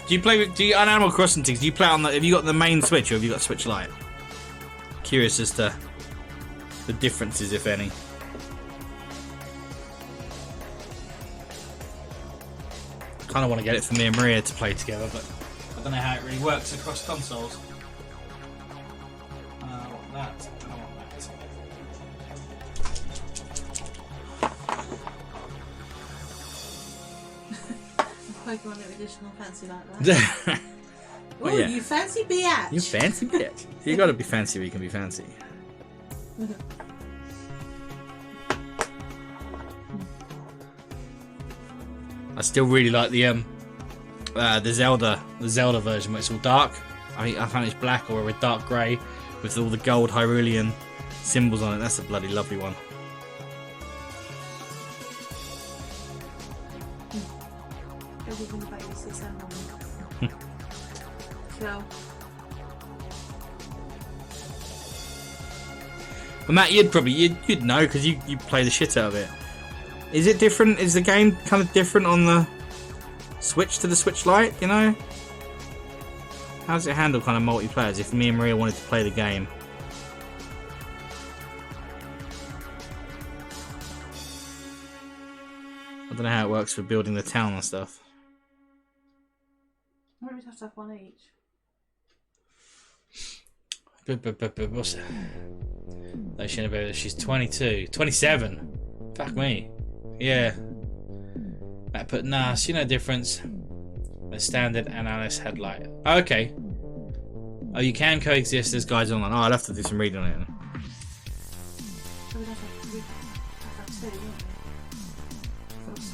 Do you play with, on Animal Crossing things, do you play on the, have you got the main Switch or have you got Switch Lite? Curious as to the differences, if any. Kind of want to get it for me and Maria to play together, but I don't know how it really works across consoles. I want that. I want that. Pokemon Limited Edition fancy like that. Well, Ooh, yeah. you fancy bitch. You fancy bitch. You gotta be fancy where you can be fancy. I still really like the Zelda version where it's all dark. I found it's black or a dark grey with all the gold Hyrulean symbols on it. That's a bloody lovely one. Well, Matt, you'd know because you play the shit out of it. Is it different? Is the game kind of different on the Switch to the Switch Lite? You know, how does it handle kind of multiplayers? If me and Maria wanted to play the game, I don't know how it works for building the town and stuff. Why do we have to have one each? What's that? No, she's 22. 27. Fuck me. Yeah. Matt put, nah, see no difference. The standard and Alice headlight. Oh, okay. Oh, you can coexist as guys online. Oh, I'll have to do some reading on it. So we'd have two, wouldn't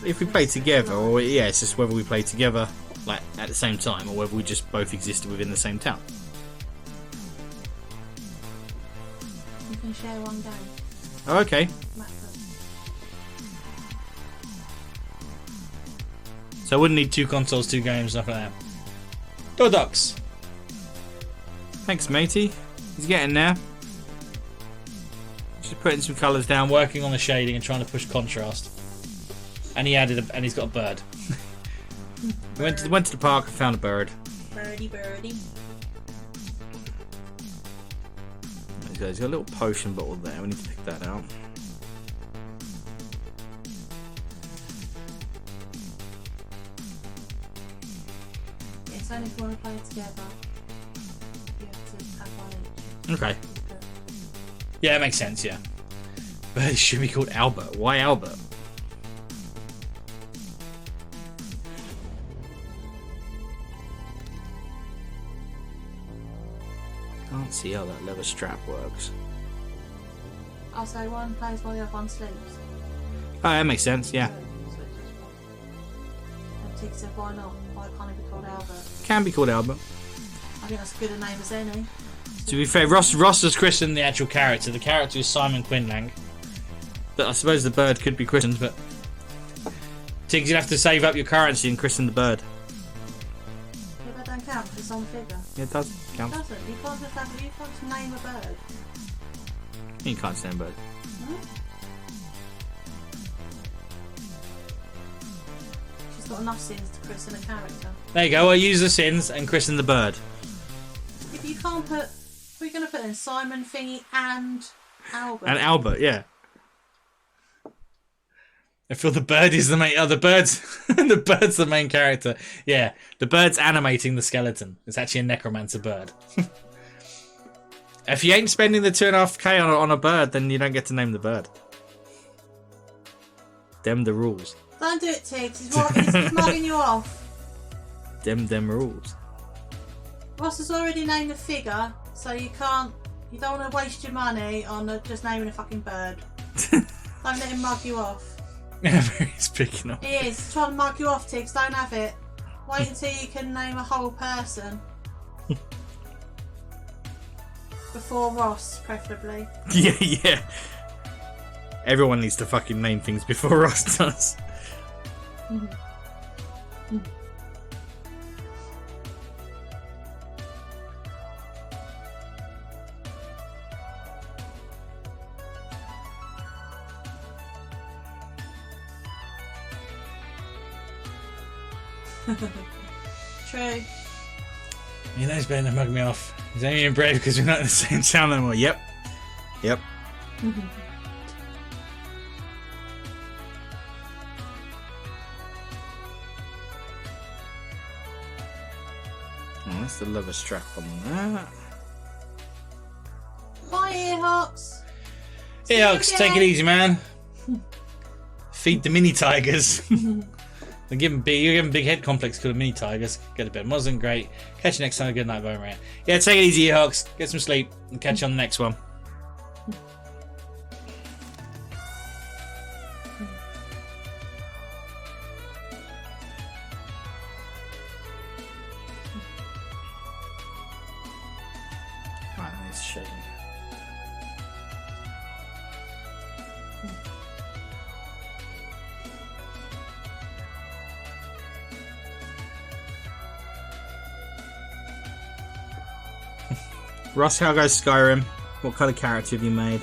we? If we play together, or yeah, it's just whether we play together, like at the same time, or whether we just both existed within the same town. You can share one game. Oh, okay. So I wouldn't need 2 consoles, 2 games, stuff like that. Doducks. Thanks, matey. He's getting there. Just putting some colours down, working on the shading, and trying to push contrast. And he added, and he's got a bird. We went to the park and found a bird. Birdie, birdie. He's got a little potion bottle there. We need to pick that out. It's only if you want to play it together. You have to have one each. Okay. Yeah, it makes sense, yeah. But it should be called Albert. Why Albert? Can't see how that leather strap works. Oh, so one plays while the other one sleeps. Oh, that makes sense, yeah. And Tig said, why not? Why can't it be called Albert? Can be called Albert. I think that's as good a name as any. To be fair, Ross has christened the actual character. The character is Simon Quinlang. But I suppose the bird could be christened, but... Tiggs, you'd have to save up your currency and christen the bird. Yeah, that don't count because it's on figure. Yeah, it does count. It doesn't. You can't just name a bird. You can't stand bird. No? She's got enough sins to christen a character. There you go, I'll use the sins and christen the bird. If you can't put... We're going to put in Simon Thingy and Albert. And Albert, yeah. I feel the bird is the main... Oh, the bird's... the bird's the main character. Yeah, the bird's animating the skeleton. It's actually a necromancer bird. If you ain't spending the 2.5k on a bird, then you don't get to name the bird. Them the rules. Don't do it, Tiggs. He's mugging you off. Them rules. Ross has already named the figure, so you can't... You don't want to waste your money on just naming a fucking bird. Don't let him mug you off. He's picking up. He is. He's trying to mug you off, Tiggs. Don't have it. Wait until you can name a whole person. Before Ross, preferably. Yeah, yeah. Everyone needs to fucking name things before Ross does. True. You know he's better than mugging me off. He's only in brave because we're not in the same town anymore. Yep. Yep. Oh, that's the leather strap on that. Bye, Earhawks. Earhawks, take it easy, man. Feed the mini tigers. You give them big head complex called mini tigers. Get a bit of muslin, great. Catch you next time. Good night, Bone Ray. Yeah, take it easy, Earhawks. Get some sleep and catch you on the next one. Right, nice shade. Ross, how goes Skyrim? What kind of character have you made?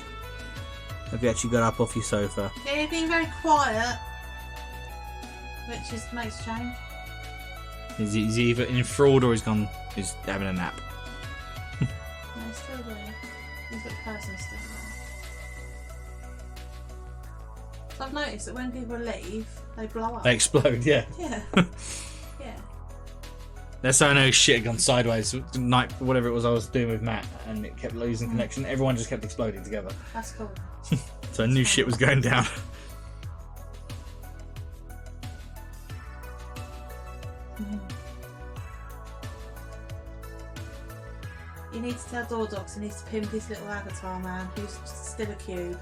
Have you actually got up off your sofa? Yeah, you're being very quiet, which makes a change. Is he either in fraud or he's having a nap? No, he's still there. He's got the person still there. So I've noticed that when people leave, they blow up. They explode, yeah. Yeah. Yeah. That's how I know shit had gone sideways. Night, whatever it was I was doing with Matt, and it kept losing connection. Everyone just kept exploding together. That's cool. So I knew shit was going down. You need to tell Dordox he needs to pimp his little avatar man, who's still a cube.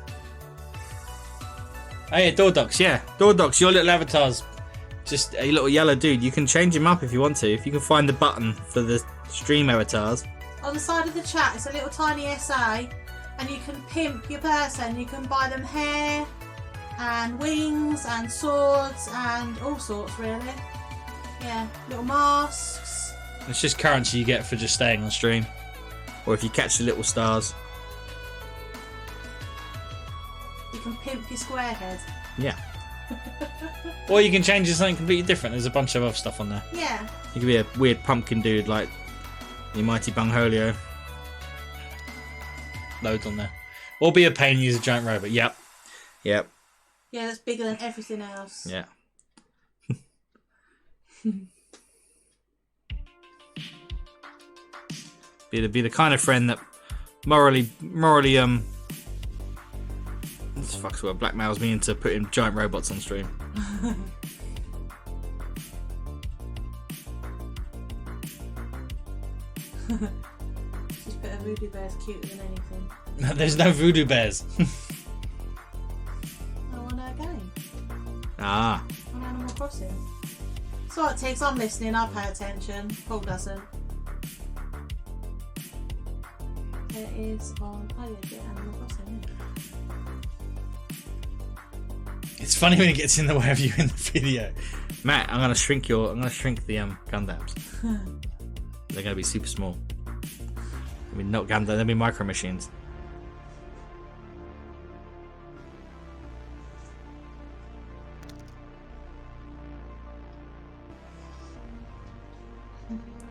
Oh yeah, Dordox, yeah. Dordox, your little avatar's just a little yellow dude. You can change him up if you want to. If you can find the button for the stream avatars. On the side of the chat, it's a little tiny SA, and you can pimp your person. You can buy them hair, and wings, and swords, and all sorts, really. Yeah, little masks. It's just currency you get for just staying on stream. Or if you catch the little stars. You can pimp your square head. Yeah. Or you can change it to something completely different. There's a bunch of other stuff on there. Yeah. You could be a weird pumpkin dude like the Mighty Bungholio. Loads on there. Or be a pain and use a giant robot. Yep. Yep. Yeah, that's bigger than everything else. Yeah. Be the kind of friend that morally this fuck's what blackmails me into putting giant robots on stream. Just put a voodoo bear's cuter than anything. There's no voodoo bears. I want a game. Ah. On Animal Crossing. So what, Tiggs? I'm listening, I pay attention. Paul doesn't. It is on Animal Crossing. It's funny when it gets in the way of you in the video. Matt, I'm gonna shrink the Gundams. They're gonna be super small. I mean, not Gundam, they'll be micro machines.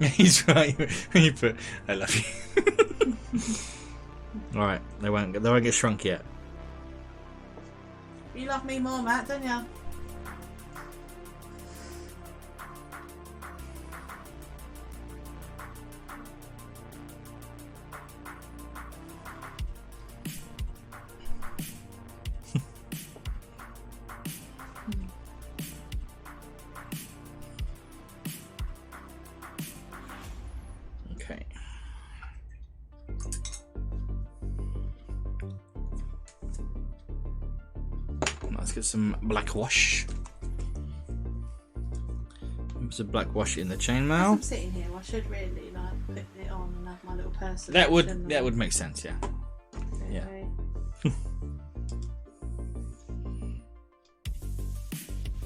He's right when you put I love you. Alright, they won't get shrunk yet. You love me more, Matt, don't you? Okay. Let's get some black wash. Some black wash in the chainmail. I'm sitting here, I should really like put it on and have my little person. That would make sense, yeah. Yeah.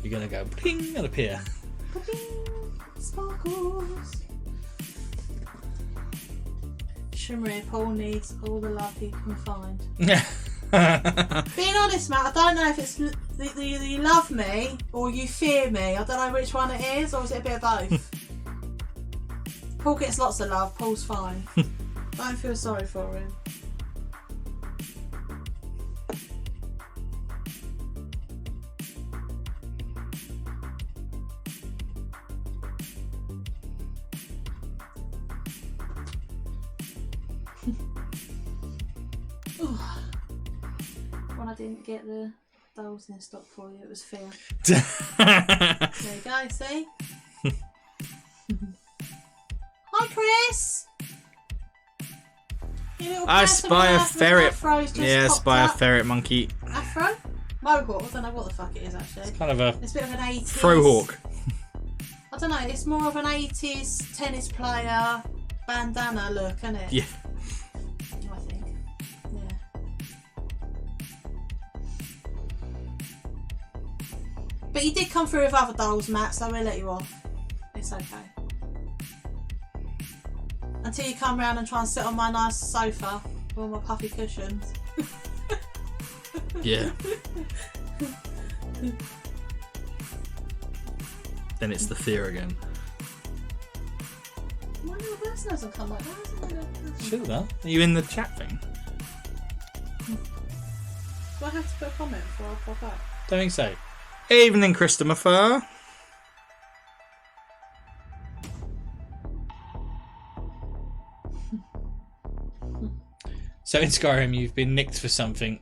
You're gonna go ping and appear. Sparkles. Shimmery Paul needs all the love he can find. Being honest, Matt, I don't know if it's you love me or you fear me. I don't know which one it is, or is it a bit of both? Paul gets lots of love. Paul's fine. Don't feel sorry for him. When I didn't get the dolls in stock for you, it was fear. There you go, see? Hi, Chris! I spy a ferret. Yeah, spy a ferret monkey. Afro? Mohawk? I don't know what the fuck it is, actually. It's kind of a... It's a bit of an 80s... Frohawk. I don't know, it's more of an 80s tennis player bandana look, isn't it? Yeah. I think. Yeah. But you did come through with other dolls, Matt, so we'll let you off. It's okay. Until you come round and try and sit on my nice sofa with all my puffy cushions. Yeah. Then it's the fear again. My little person doesn't come like that. Should have. Are you in the chat thing? Do I have to put a comment before I pop up? Don't think so. Evening, Christopher. So in Skyrim, you've been nicked for something,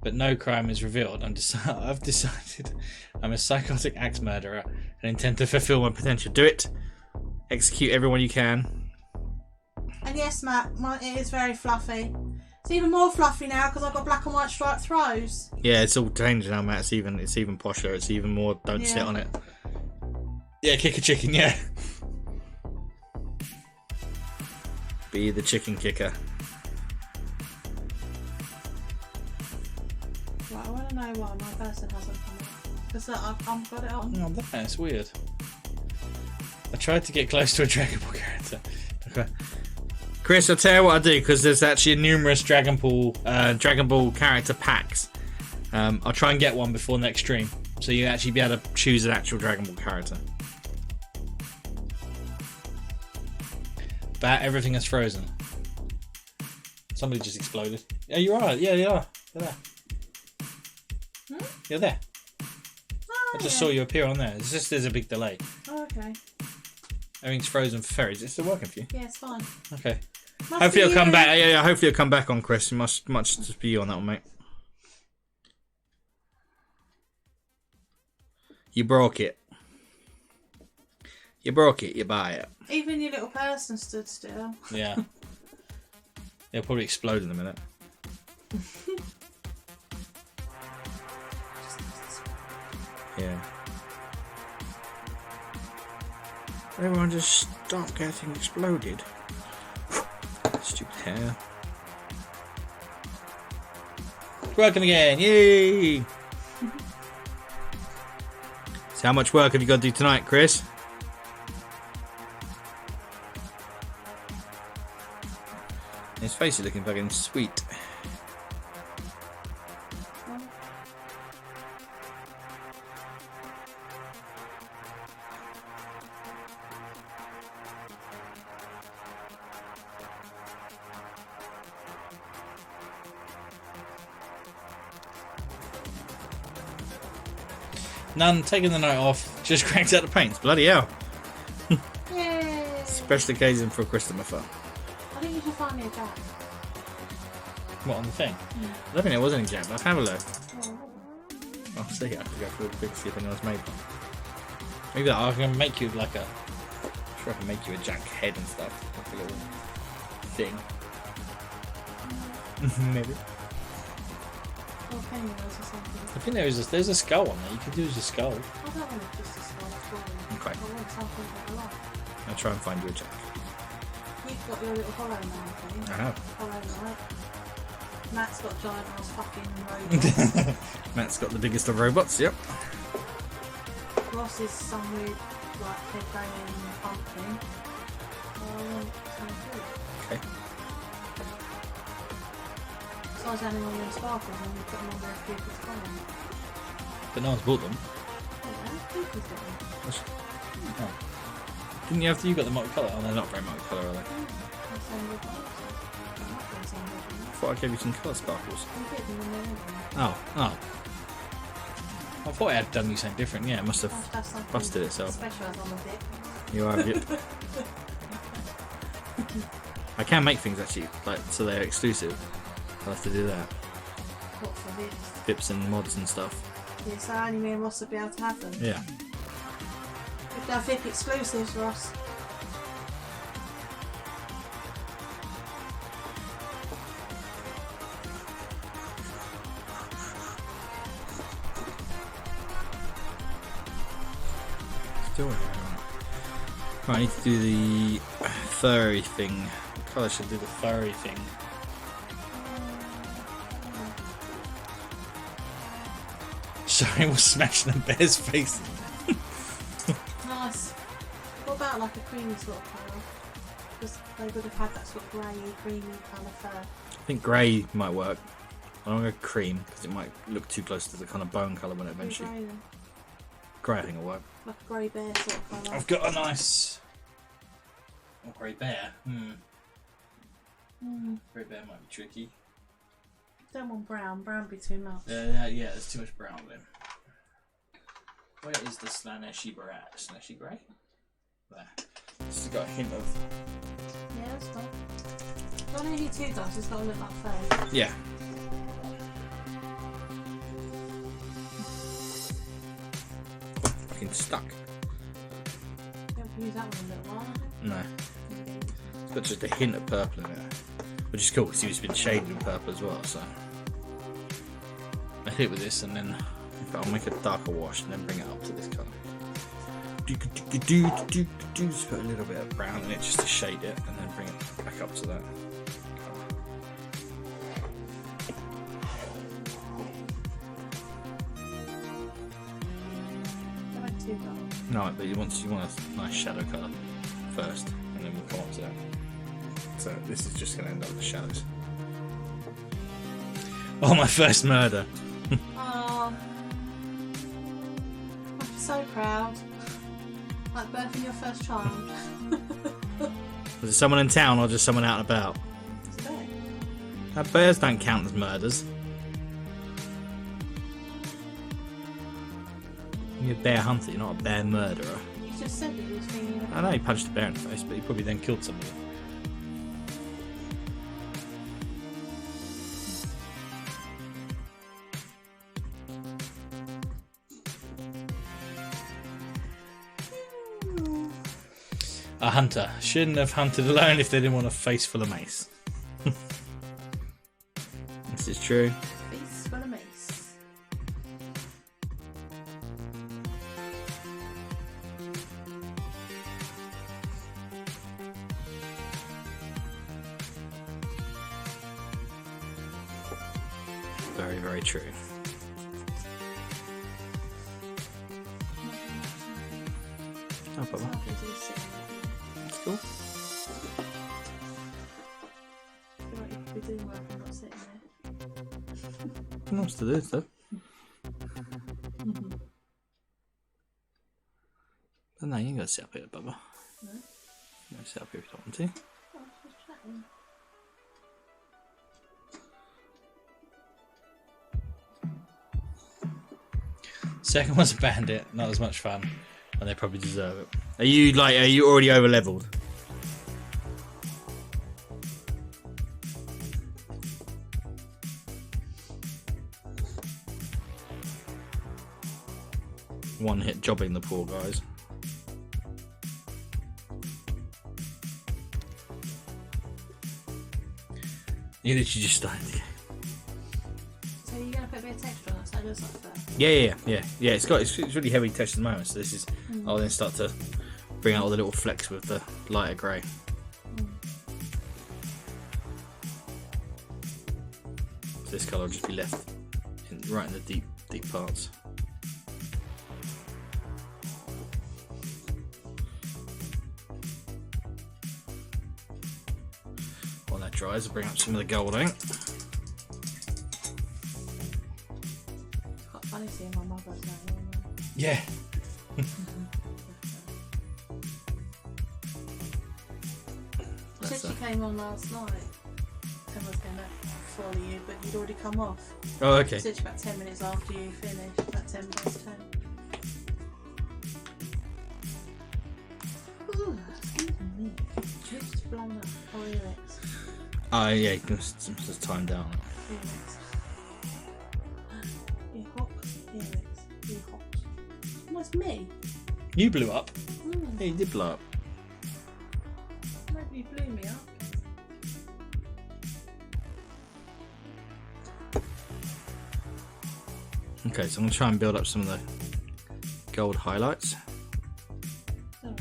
but no crime is revealed. I've decided I'm a psychotic axe murderer and intend to fulfill my potential. Do it. Execute everyone you can. And yes, Matt, it is very fluffy. It's even more fluffy now because I've got black and white striped throws. Yeah, it's all changed now, Matt. It's even posher. It's even more. Don't sit on it. Yeah, kick a chicken. Yeah. Be the chicken kicker. Right, I want to know why my person hasn't come up. Because I've got it on. Oh, that's weird. I tried to get close to a Dragon Ball character. Okay. Chris, I'll tell you what I do, because there's actually numerous Dragon Ball character packs. I'll try and get one before next stream, so you actually be able to choose an actual Dragon Ball character. But everything is frozen. Somebody just exploded. Yeah, you are. Yeah, you are. You're there. Hmm? You're there. Oh, I just saw you appear on there. It's just there's a big delay. Oh, okay. Everything's frozen for ferries. Is it still working for you? Yeah, it's fine. Okay. Hopefully you'll come back. Yeah, hopefully you'll come back on, Chris. It must just be you on that one, mate. You broke it. You broke it. You buy it. Even your little person stood still. Yeah. It'll probably explode in a minute. Yeah. Everyone just stop getting exploded. Stupid hair. It's working again. Yay! So how much work have you got to do tonight, Chris? His face is looking fucking sweet. None, taking the night off, just cranked out the paints. Bloody hell. Yay! Special occasion for Christopher. I think you should find me a jack. What, on the thing? I don't think there was any jack, but have a look. I'll see, I can go through the big see if anyone's made one. Maybe I can make you like a... I'm sure I can make you a jack head and stuff. Like a little thing. Maybe. Or penguins or something. I think there's a skull on there. You could use a skull. I don't want just a skull. Okay. I want something like a lot. I'll try and find you a jack. You've got your little hollow man thing. I have. Hollow Knight. Matt's got giant ass fucking robots. Matt's got the biggest of robots, yep. Ross is some weird, like, head banging pump thing. Sounds good. Okay. So I was adding all your sparkles and you put them on their Cooper's column. But no one's bought them. Yeah, Cooper's got them. Oh. Didn't you have to? You got the multicolour? Oh, they're not very multicolour, are they? I thought I gave you some colour sparkles. Oh. I thought I had done you something different. Yeah, it must have busted itself. You are, yep. I can make things actually, like, so they're exclusive. I'll have to do that. What for this? Vips and mods and stuff. Yeah, so only me and Ross would be able to have them. Yeah. If they're VIP exclusives, Ross. Still right, I need to do the furry thing. What colour should I do the furry thing? Sorry, we're smashing the bear's face. Nice. What about like a creamy sort of colour? Because they would have had that sort of grey, creamy kind of fur. I think grey might work. I don't want to go cream because it might look too close to the kind of bone colour when it eventually. Grey then. Grey, I think will work. Like a grey bear sort of colour. I've got a nice. Oh, grey bear. Grey bear might be tricky. Don't want brown. Brown would be too much. Yeah, there's too much brown with him. Where is the Slaneshi Barat? Slaneshi Grey? There. It's got a hint of. Yeah, that's fine. Don't need you two dots, it's got to look like fur. Yeah. Fucking stuck. You have to use that one a little while, haven't you? No. It's got just a hint of purple in it. Which is cool because he's been shaded in purple as well, so. I hit with this and then I'll make a darker wash and then bring it up to this colour. Just put a little bit of brown in it just to shade it and then bring it back up to that colour. I like two dots. No, but you want a nice shadow colour first and then we'll come up to that. So this is just going to end up with the shadows. Oh, my first murder. Oh, I'm so proud. Like birthing your first child. Was it someone in town or just someone out and about? It's a bear. Bears don't count as murders. You're a bear hunter, you're not a bear murderer. You just said that you was feeling. I know he punched a bear in the face, but he probably then killed somebody. A hunter shouldn't have hunted alone if they didn't want a face full of mace. This is true. Face full of mace. Very, very true. Oh, Bubba. That's cool. I feel like you could be doing work and not sitting there. Nice to do stuff. But no, you ain't got to sit up here, Bubba. No? You can sit up here if you don't want to. Oh, I was just chatting. Second one's a bandit, not as much fun, and they probably deserve it. Are you already over leveled? One hit jobbing the poor guys. You literally just started the game. So you're going to put a bit of texture on that so it looks like that? Yeah. It's really heavy text at the moment, so this is. I'll then start to bring out all the little flecks with the lighter grey. This colour will just be left right in the deep parts. While that dries, I'll bring up some of the golding. Quite funny seeing my mother now. Yeah. She said she came on last night and was going to follow you, but you'd already come off. Oh, okay. She said she about 10 minutes after you finished, about 10 minutes 10. Ooh, excuse me. Just blown up. Oh, Felix. Oh, yeah, you can just time down. Felix. You hop, Felix. You hop. That's me. You blew up. Mm. Yeah, you did blow up. Maybe you blew me up. Okay, so I'm going to try and build up some of the gold highlights. Oh,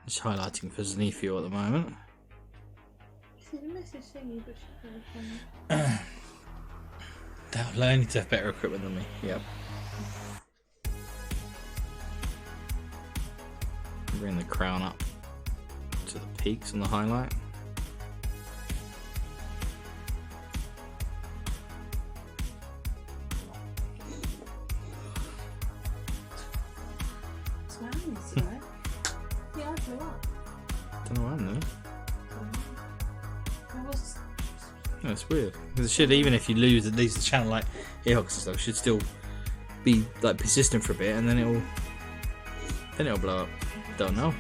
Just highlighting for zenith at the moment. see the message thingy, but she's really funny. They'll only to have better equipment than me. Yep. Bring the crown up to the peaks on the highlight. What's happening today? Yeah, I blew up. Don't know why I'm there. I was. That's weird. Because it should, even if you lose the channel like earhogs and stuff, it should still be like persistent for a bit, and then it'll blow up. Don't know.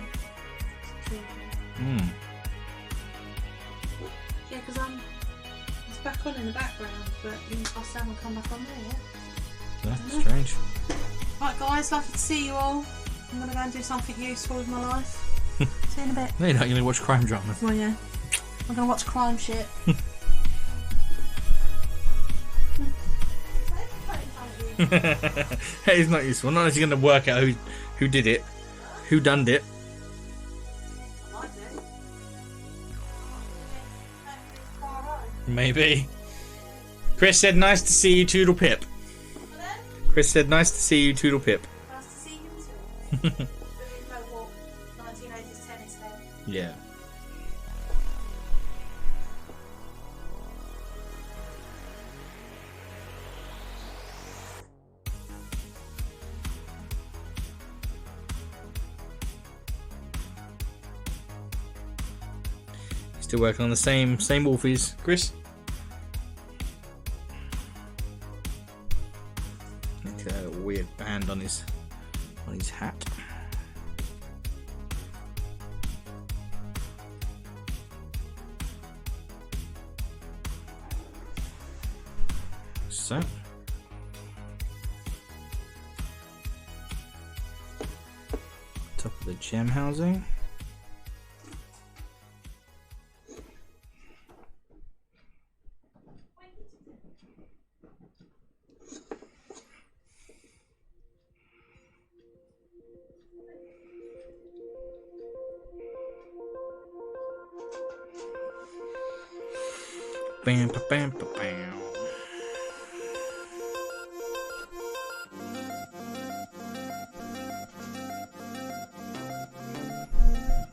Hmm. Yeah, because it's back on in the background, but I still haven't come back on there yet. Yeah, strange. Right, guys, lovely to see you all. I'm gonna go and do something useful with my life. See you in a bit. No, you're not. You're gonna watch crime drama. Well, yeah. I'm gonna watch crime shit. Hey, it's not useful. Not unless you're gonna work out who did it, who done it. Maybe. Chris said, "Nice to see you, Toodle Pip." Chris said, "Nice to see you, Toodle Pip." Nice to see you too. 1980s tennis then. Yeah. Still working on the same wolfies, Chris. Look at that weird band on his hat. So. Top of the gem housing. Bam, ba, bam, ba, bam.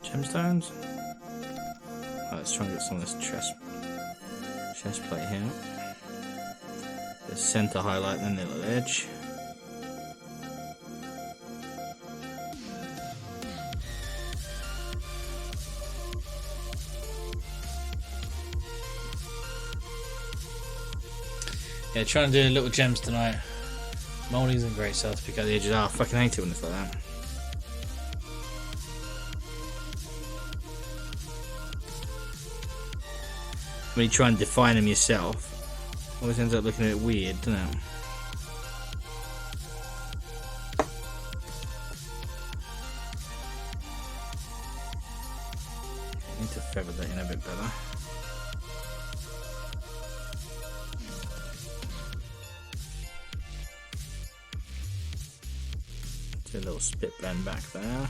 Gemstones. Oh, let's try and get some of this chest plate here. The center highlight, then the little edge. Yeah, trying to do little gems tonight. Moldings and great stuff to pick out the edges. Oh, I fucking hate it when it's like that. when you try and define them yourself, always ends up looking a bit weird, doesn't it? I need to feather that in a bit better. Do a little spit blend back there.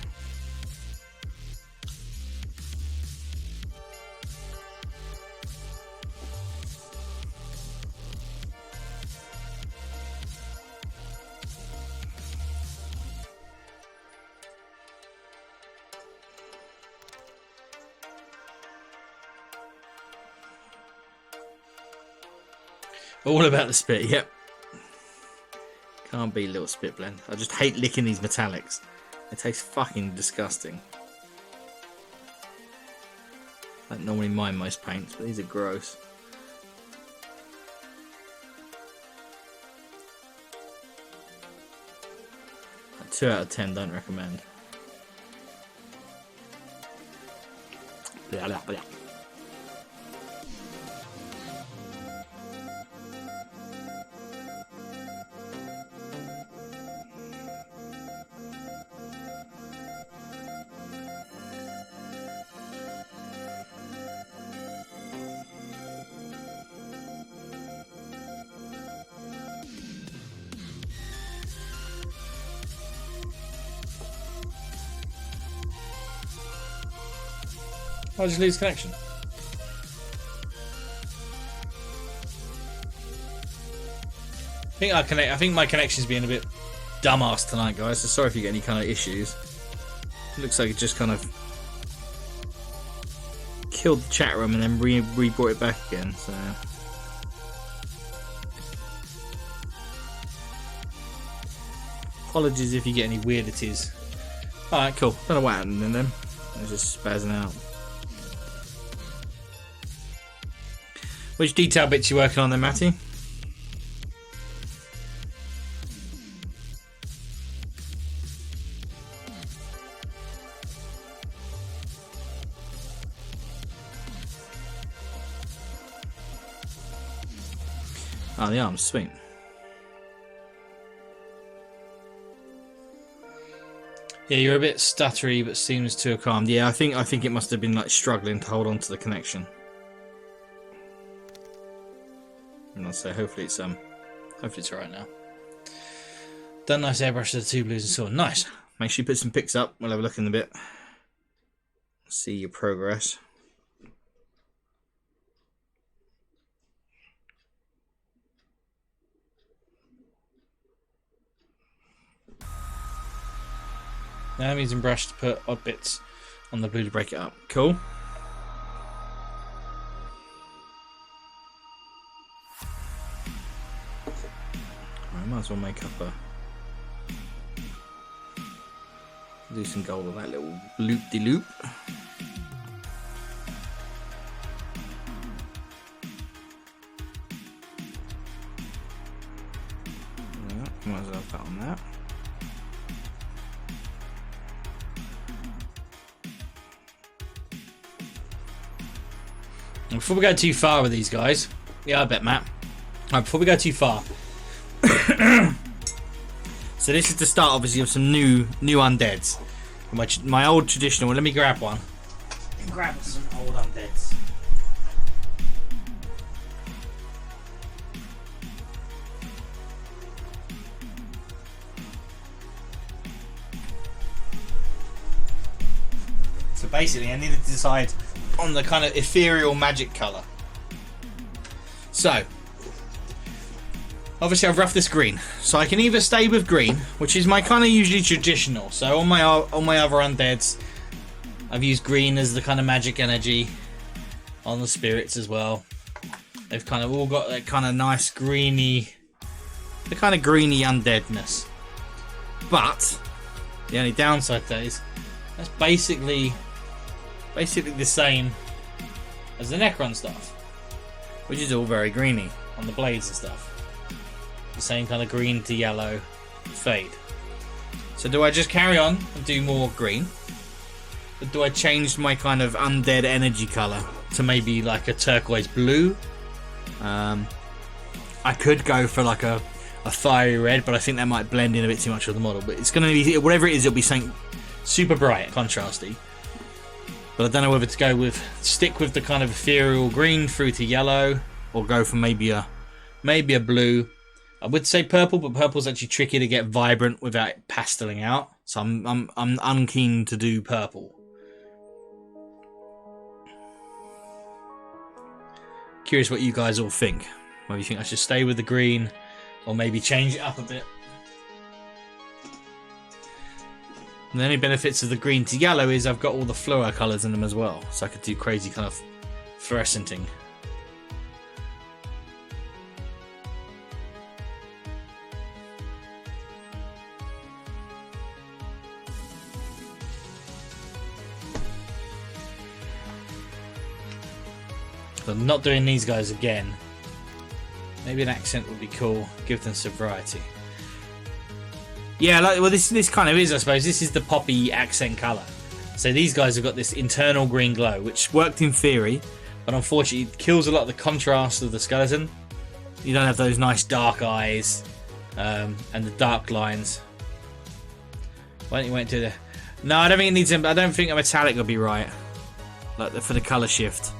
All about the spit, yep. Can't beat little spit blend. I just hate licking these metallics. They taste fucking disgusting. I don't normally mind most paints, but these are gross. A 2 out of 10, don't recommend. Blah, blah, blah. Why did you lose connection? I think my connection's being a bit dumbass tonight, guys. So sorry if you get any kind of issues. It looks like it just kind of killed the chat room and then re-brought it back again. So apologies if you get any weirdities. All right, cool. Don't know what happened then. I was just spazzing out. Which detail bits you working on then, Matty? Oh, the arms, sweet. Yeah, you're a bit stuttery, but seems to have calmed. Yeah, I think it must have been like struggling to hold on to the connection. And so hopefully it's alright now. Done nice airbrush to the two blues and so on. Nice. Make sure you put some pics up. We'll have a look in a bit. See your progress. Now I'm using brush to put odd bits on the blue to break it up. Cool. Might as well make up do some gold on that little loop-de-loop. Might as well have that on that. And before we go too far with these guys, yeah, I bet, Matt. Alright, before we go too far. So this is the start, obviously, of some new undeads. My old traditional. Let me grab one. Grab some old undeads. So basically, I needed to decide on the kind of ethereal magic color. So. Obviously I've roughed this green, so I can either stay with green, which is my kind of usually traditional. So on my other undeads, I've used green as the kind of magic energy. On the spirits as well, they've kind of all got that kind of nice greeny, the kind of greeny undeadness. But the only downside to that is that's basically the same as the Necron stuff, which is all very greeny on the blades and stuff. The same kind of green to yellow fade. So do I just carry on and do more green? Or do I change my kind of undead energy colour to maybe like a turquoise blue. I could go for like a fiery red, but I think that might blend in a bit too much with the model. But it's gonna be, whatever it is, it'll be something super bright, contrasty. But I don't know whether to go with, stick with the kind of ethereal green through to yellow, or go for maybe a blue. I would say purple, but purple's actually tricky to get vibrant without it pasteling out. So I'm unkeen to do purple. Curious what you guys all think. Whether you think I should stay with the green, or maybe change it up a bit. And the only benefits of the green to yellow is I've got all the fluor colours in them as well, so I could do crazy kind of fluorescenting. So I'm not doing these guys again. Maybe an accent would be cool. Give them some variety. Yeah, like, well, this kind of is, I suppose. This is the poppy accent colour. So these guys have got this internal green glow, which worked in theory, but unfortunately it kills a lot of the contrast of the skeleton. You don't have those nice dark eyes and the dark lines. Why don't you wait to the... No, I don't think it needs... I don't think a metallic would be right, like for the colour shift.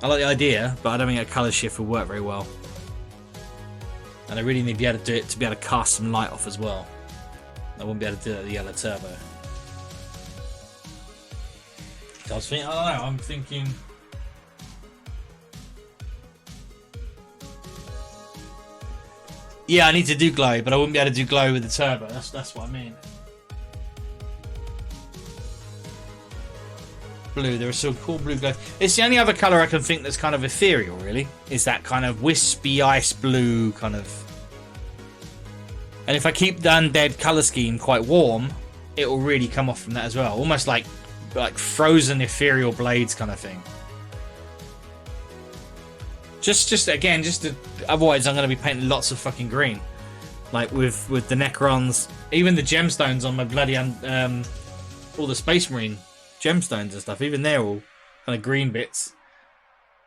I like the idea, but I don't think a colour shift will work very well. And I really need to be able to do it to be able to cast some light off as well. I wouldn't be able to do it with the yellow turbo. So I was thinking, I don't know, I'm thinking... Yeah, I need to do glow, but I wouldn't be able to do glow with the turbo. That's what I mean. Blue, there are some cool blue glow. It's the only other colour I can think that's kind of ethereal, really. Is that kind of wispy ice blue kind of. And if I keep the Undead colour scheme quite warm, it will really come off from that as well. Almost like frozen ethereal blades kind of thing. Just again, otherwise I'm going to be painting lots of fucking green. Like with the Necrons, even the gemstones on my bloody all the Space Marine gemstones and stuff, even they're all kind of green bits.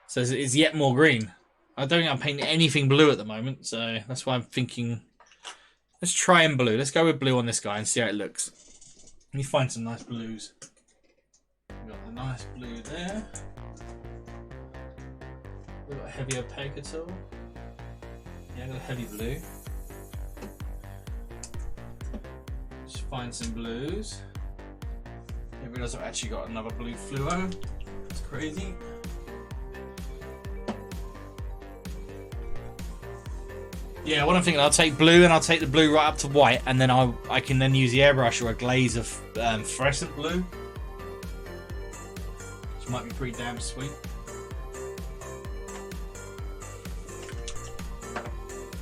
So it's yet more green. I don't think I'm painting anything blue at the moment, so that's why I'm thinking, let's try and blue. Let's go with blue on this guy and see how it looks. Let me find some nice blues. We've got the nice blue there. We've got a heavy opaque at all. Yeah, I've got a heavy blue. Just find some blues. I realise I've actually got another blue fluo. It's crazy. Yeah, what I'm thinking, I'll take blue and I'll take the blue right up to white, and then I can then use the airbrush or a glaze of fluorescent blue, which might be pretty damn sweet.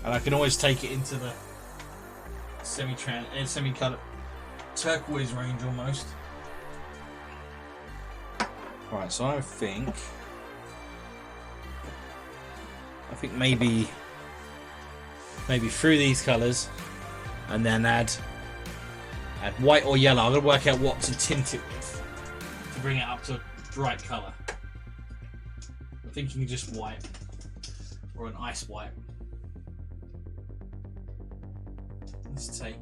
And I can always take it into the semi-colour turquoise range almost. Right, so I think maybe through these colours, and then add white or yellow. I'm gonna work out what to tint it with to bring it up to a bright colour. I'm thinking just white or an ice white. Let's take.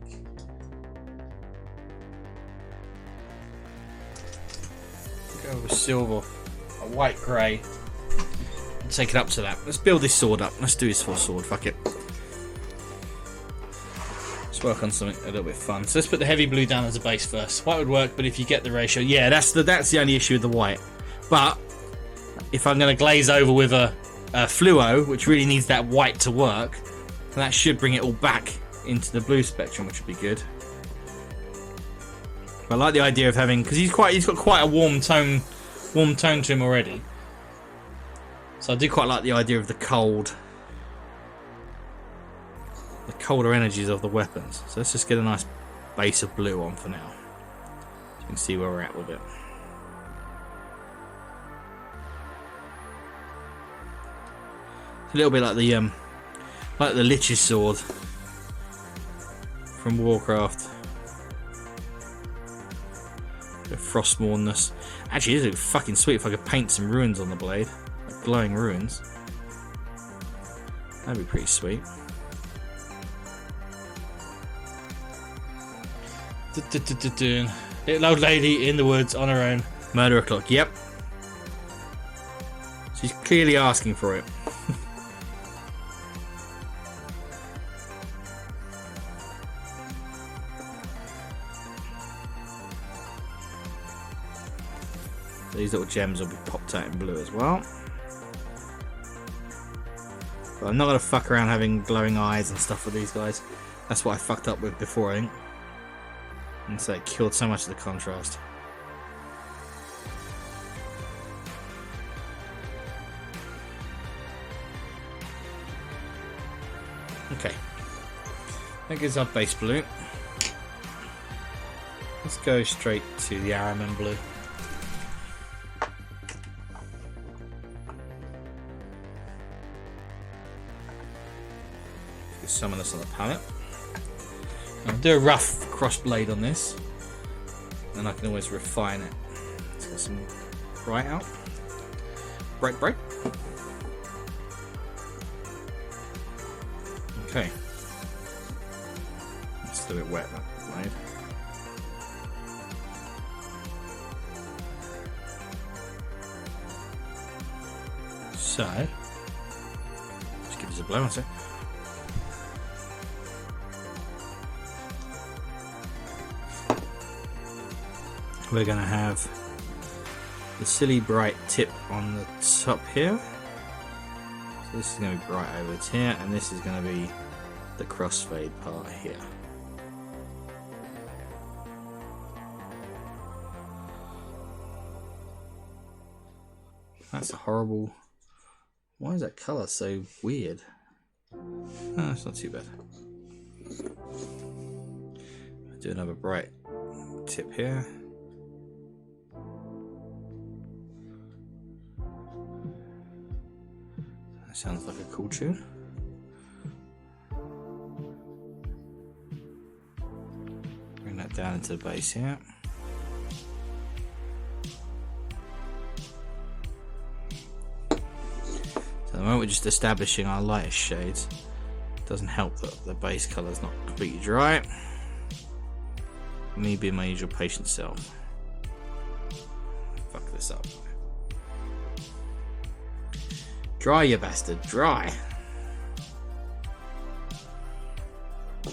Go with silver, a white grey, and take it up to that. Let's build this sword up. Let's do this for a sword, fuck it. Let's work on something a little bit fun. So let's put the heavy blue down as a base first. White would work, but if you get the ratio, yeah, that's the only issue with the white. But if I'm going to glaze over with a fluo, which really needs that white to work, then that should bring it all back into the blue spectrum, which would be good. I like the idea of having, because he's got quite a warm tone to him already. So I do quite like the idea of the colder energies of the weapons. So let's just get a nice base of blue on for now, so you can see where we're at with it. It's a little bit like the Lich's sword from Warcraft. frostmournness. Actually, this would be fucking sweet if I could paint some ruins on the blade. Like glowing ruins. That'd be pretty sweet. Little old lady in the woods on her own. Murder o'clock. Yep. She's clearly asking for it. These little gems will be popped out in blue as well. But I'm not going to fuck around having glowing eyes and stuff with these guys. That's what I fucked up with before, I think. And so it killed so much of the contrast. Okay. That gives our base blue. Let's go straight to the Araman blue. Summon this on the palette. I'll do a rough cross blade on this, and I can always refine it. Let's get some bright out. Bright. Okay. It's a bit wet, that blade. So, let's give this a blow, I say. We're going to have the silly bright tip on the top here. So this is going to be bright over here, and this is going to be the crossfade part here. That's a horrible... Why is that colour so weird? Oh, it's not too bad. I'll do another bright tip here. That sounds like a cool tune. Bring that down into the base here. So the moment we're just establishing our lightest shades, it doesn't help that the base colour is not completely dry. Me being my usual patient self. Fuck this up. Dry, you bastard, dry.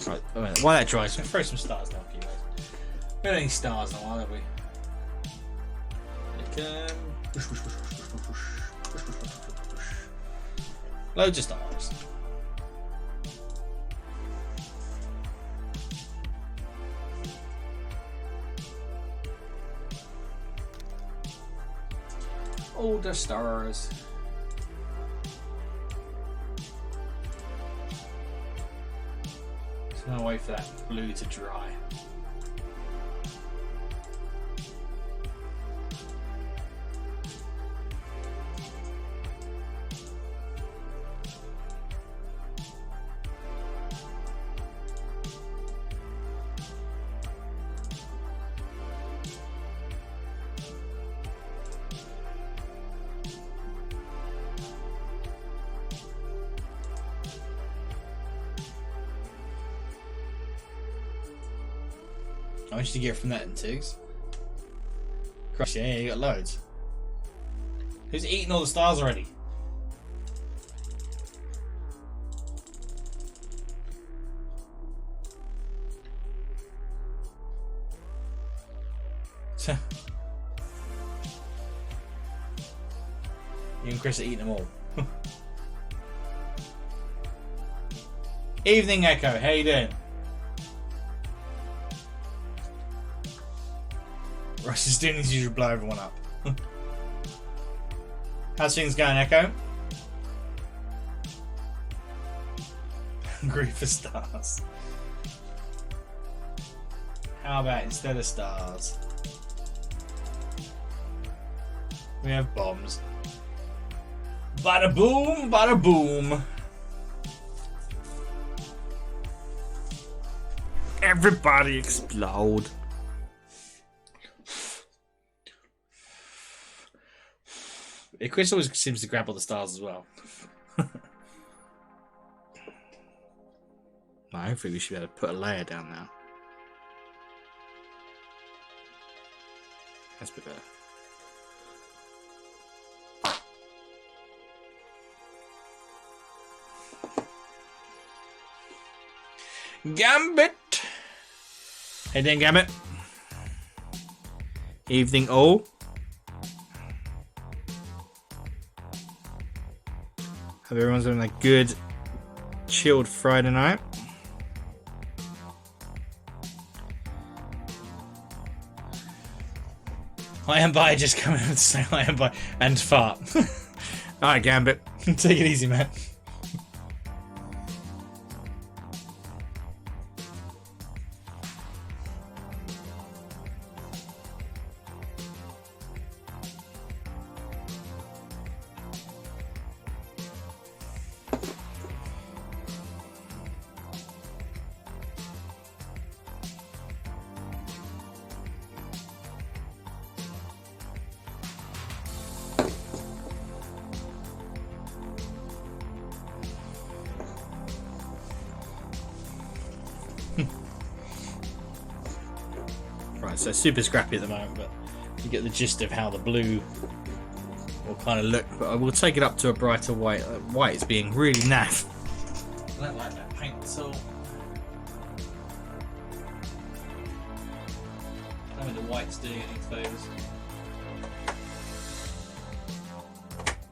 Right, while that dries, let's throw some stars down for you guys. We don't have any stars in a while, have we? Loads of stars. All the stars. So I'm gonna wait for that blue to dry. How much did you get from that in Tigs? Christ, yeah, you got loads. Who's eating all the stars already? You and Chris are eating them all. Evening Echo, how you doing? Russ is doing his usual blow everyone up. How's things going, Echo? Hungry for stars. How about instead of stars, we have bombs? Bada boom, bada boom. Everybody explode. Chris always seems to grab all the stars as well. Well, hopefully we should be able to put a layer down now. That's a bit better. Gambit! Hey then, Gambit. Evening all. Hope everyone's having a good, chilled Friday night. I am by just coming to say I am by and fart. Alright, Gambit. Take it easy, man. Right, so super scrappy at the moment, but you get the gist of how the blue will kind of look. But I will take it up to a brighter white. White is being really naff. I don't like that paint at all. I don't think the white's doing any favours.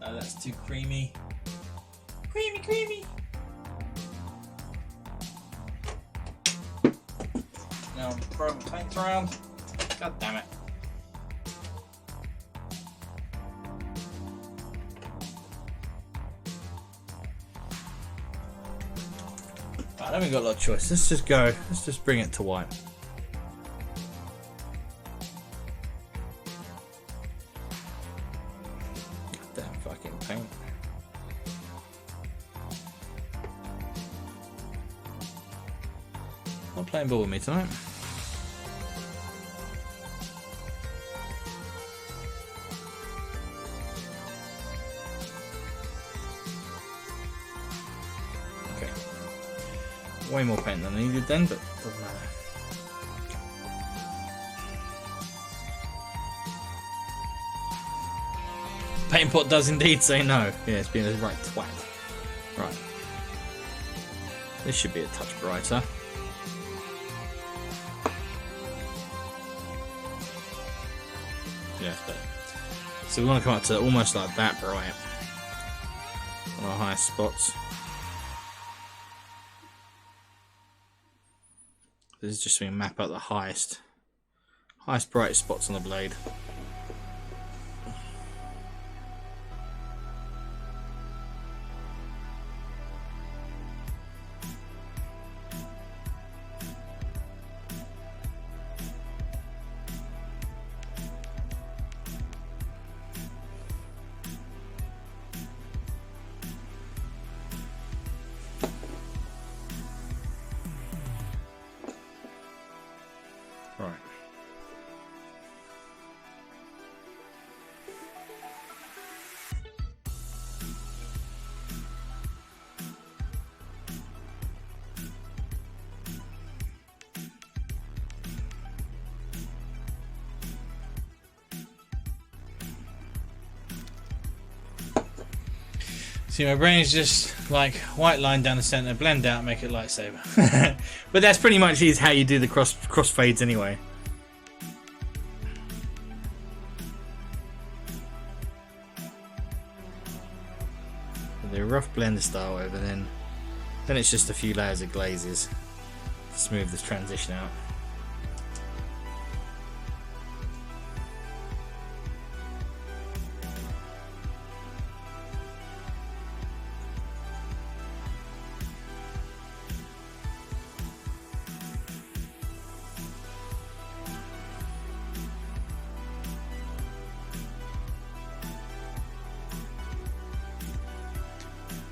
Oh, that's too creamy. Creamy, creamy. Now I'm throwing the paint around. God damn it. I haven't got a lot of choice. Let's just go. Let's just bring it to white. God damn fucking paint. Not playing ball with me tonight. Okay. Way more paint than I needed then, but doesn't matter. Paint pot does indeed say no. Yeah, it's been a right twat. Right. This should be a touch brighter. Yeah, but so we want to come up to almost like that bright on our highest spots. This is just going to map out the highest brightest spots on the blade. Right. See, my brain is just like white line down the center, blend out, make it lightsaber. But that's pretty much is how you do the cross fades anyway. The rough blender style over, then it's just a few layers of glazes to smooth this transition out.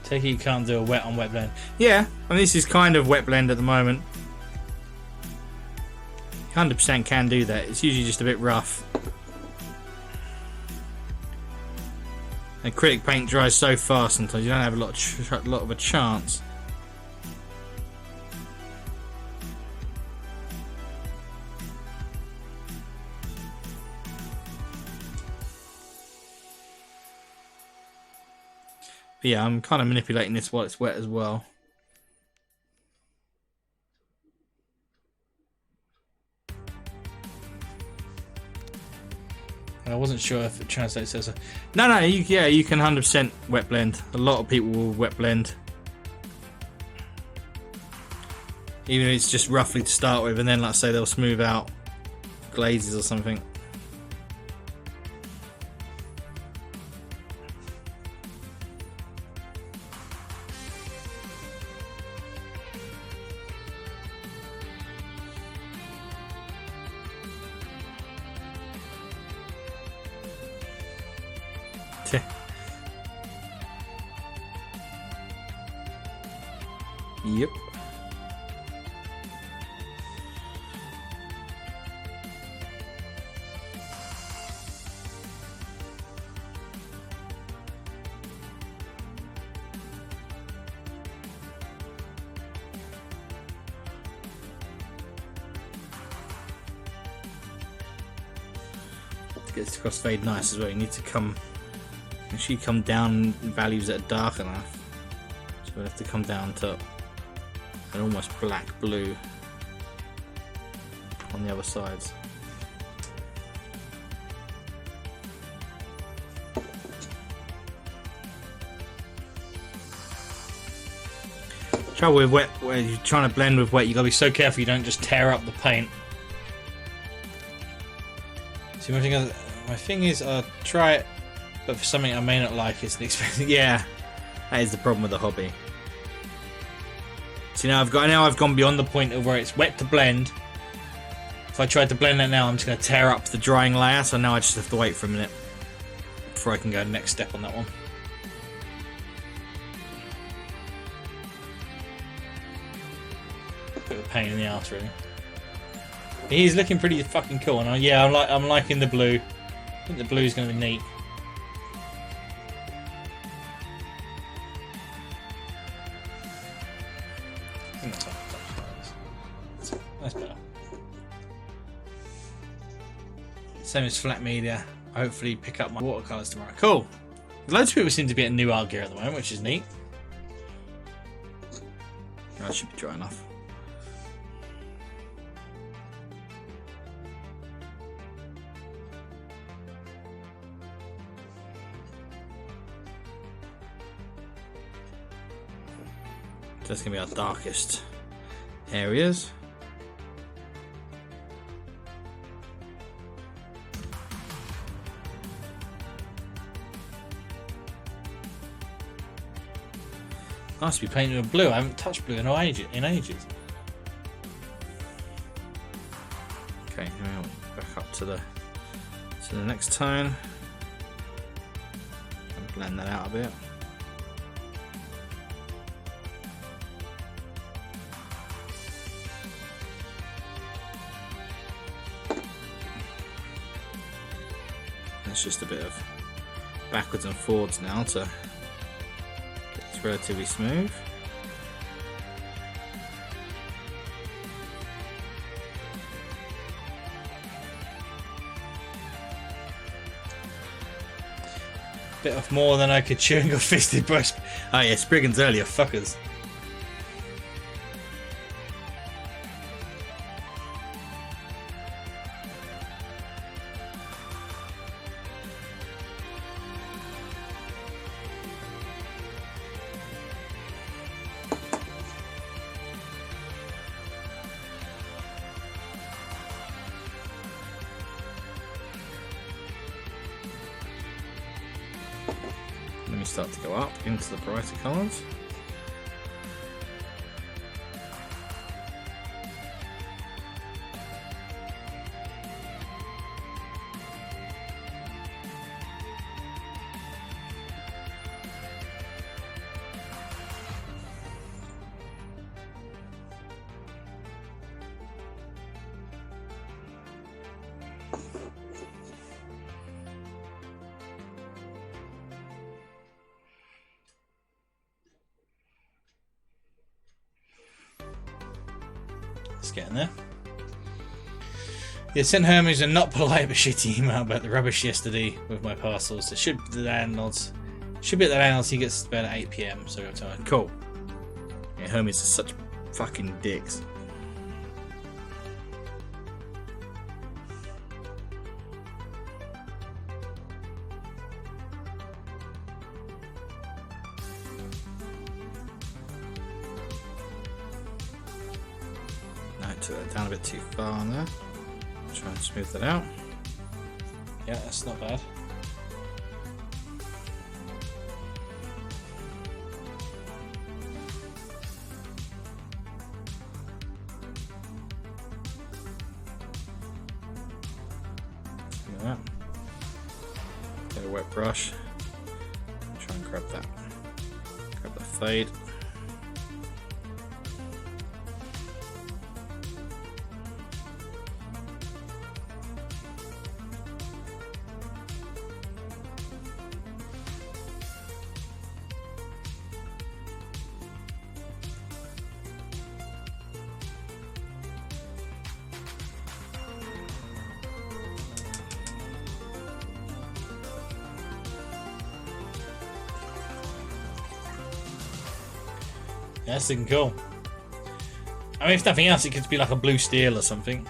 Take it you can't do a wet on wet blend. Yeah, and this is kind of wet blend at the moment. 100% can do that. It's usually just a bit rough. acrylic paint dries so fast sometimes you don't have a lot of a chance. But yeah, I'm kind of manipulating this while it's wet as well. I wasn't sure if it translates as a... No, you can 100% wet blend. A lot of people will wet blend. Even if it's just roughly to start with, and then, like I say, they'll smooth out glazes or something. Yep. To get this crossfade nice as well, you need to come down in values that are dark enough. So we'll have to come down to an almost black blue on the other sides. Trouble with wet, when you're trying to blend with wet, you gotta be so careful you don't just tear up the paint. See, my thing is, I'll try it, but for something I may not like, it's an expensive. Yeah, that is the problem with the hobby. See, now I've gone beyond the point of where it's wet to blend. If I tried to blend that now, I'm just going to tear up the drying layer, so now I just have to wait for a minute before I can go to the next step on that one. Bit of a pain in the ass, really. He's looking pretty fucking cool, and yeah, I'm liking the blue. I think the blue's going to be neat. That's better. Same as flat media. I hopefully pick up my watercolours tomorrow. Cool. Loads of people seem to be at new art gear at the moment, which is neat. That should be dry enough. That's going to be our darkest areas. Nice to be painted with blue. I haven't touched blue in ages. Okay, now back up to the next tone and blend that out a bit. It's just a bit of backwards and forwards now to get this relatively smooth. Bit of more than I could chew and got fisted brush. Oh yeah, Spriggan's earlier, fuckers. Let me start to go up into the brighter colours. It's getting there. Yeah, sent Hermes a not polite but shitty email about the rubbish yesterday with my parcels. It should be the landlord's. Should be at the landlord's. He gets to bed at 8 PM. So I'm tired. Cool. Yeah, Hermes are such fucking dicks. Took that down a bit too far on there. Try and smooth that out. Yeah, that's not bad. Look at that. Get a wet brush. Try and grab that. Grab the fade. Yeah, that's looking cool. I mean, if nothing else, it could be like a blue steel or something.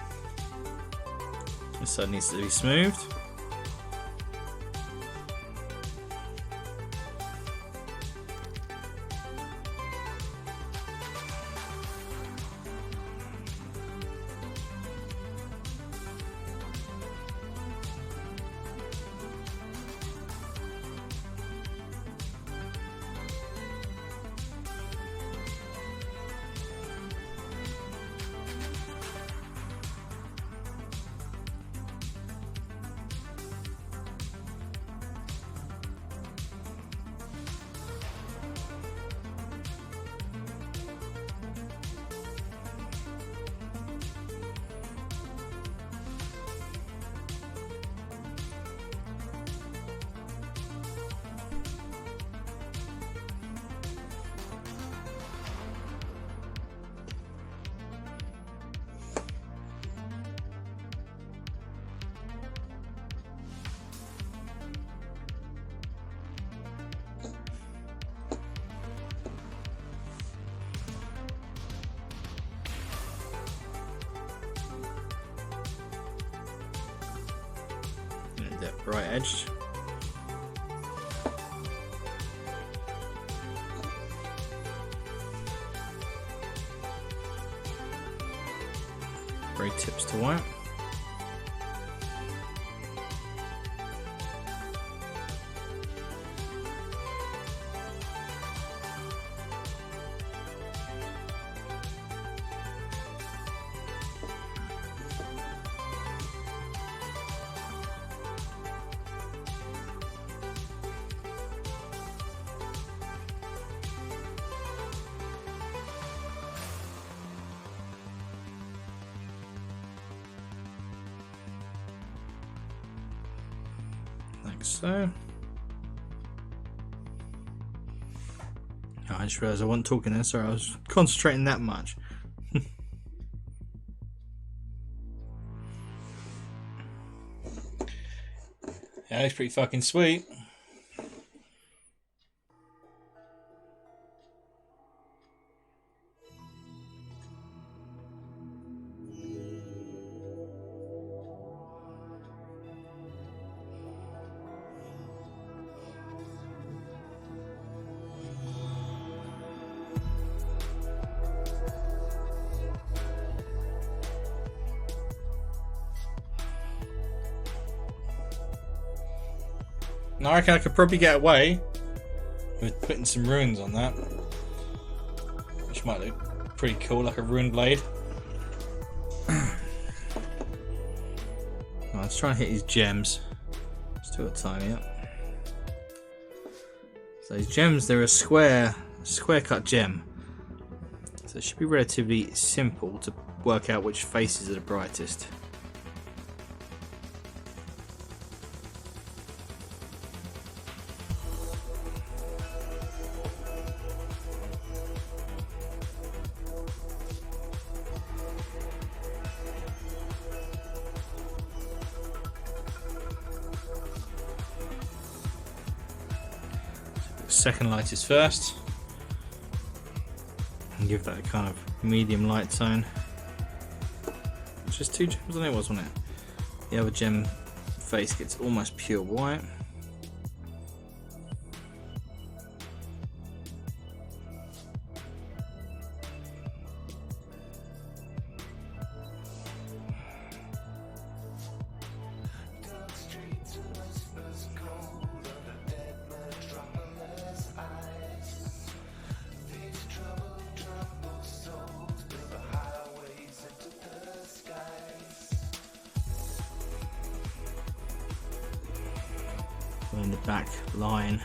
This side needs to be smoothed. That bright edge. Grey tips to white. Like so. Oh, I just realised I wasn't talking there, sorry, I was concentrating that much. Yeah, it's pretty fucking sweet. Now I reckon I could probably get away with putting some runes on that, which might look pretty cool, like a rune blade. Let's try and hit his gems. Still got time yet. So these gems, they're a square cut gem. So it should be relatively simple to work out which faces are the brightest. second lightest first. And give that a kind of medium light tone. Just 2 gems on it, wasn't it? The other gem face gets almost pure white. In the back line.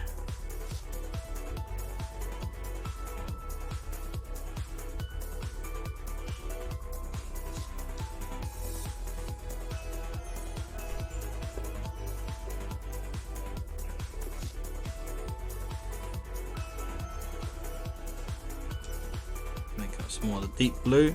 Make up some more of the deep blue.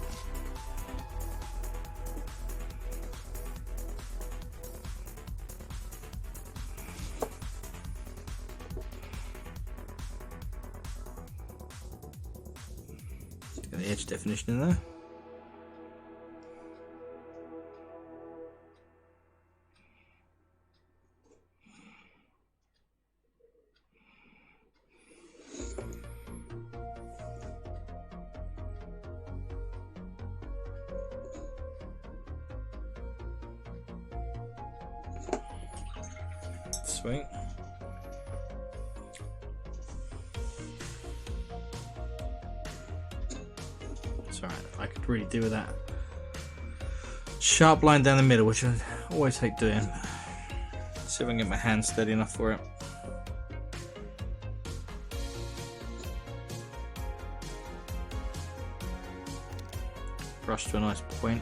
Get the edge definition in there. Sweet. Alright, I could really do with that sharp line down the middle, which I always hate doing. See if I can get my hand steady enough for it. Brush to a nice point.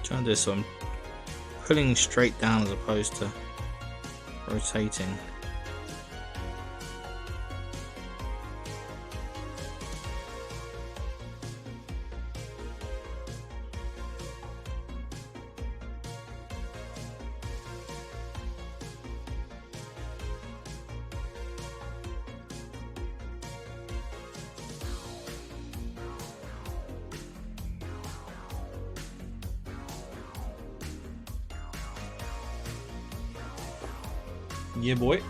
Trying to do so I'm pulling straight down as opposed to rotating. Yeah, boy.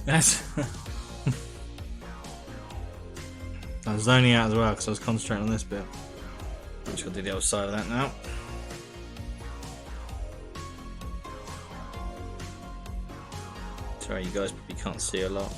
That's. I was zoning out as well because I was concentrating on this bit. Just gotta do the other side of that now. Sorry, you guys probably can't see a lot.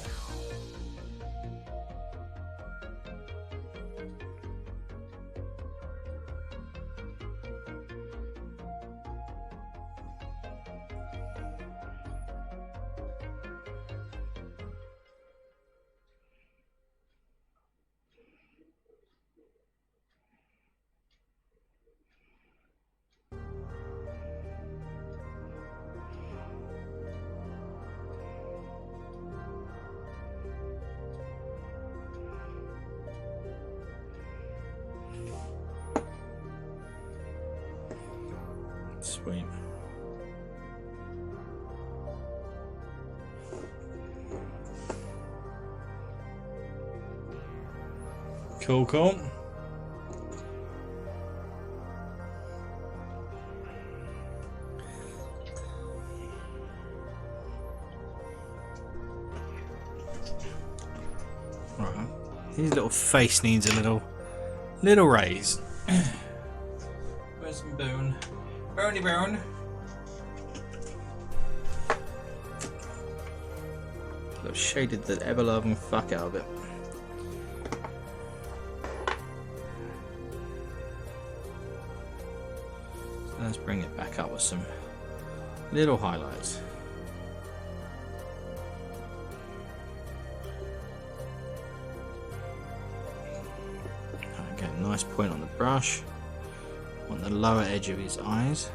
Sweet. Cool, cool. Right. His little face needs a little raise. Where's some bone? Boney bone. I've shaded the ever-loving fuck out of it. So let's bring it back up with some little highlights. Okay, nice point on the brush. On the lower edge of his eyes.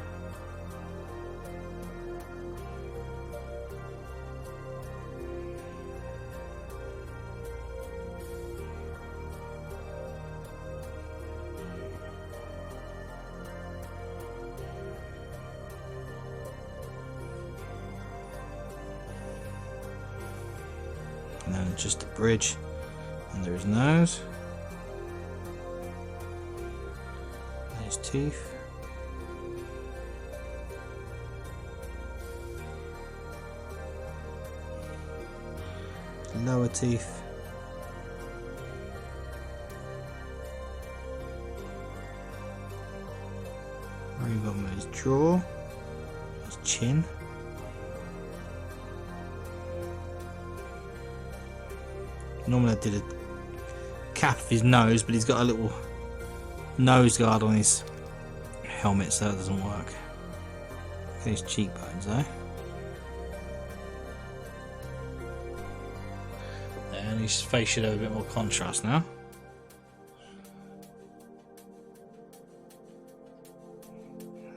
And then just a bridge under his nose. His teeth. Lower teeth. Where you got his jaw, his chin. Normally I did a cap of his nose, but he's got a little nose guard on his helmet, so that doesn't work. Look at his cheekbones, though. And his face should have a bit more contrast now.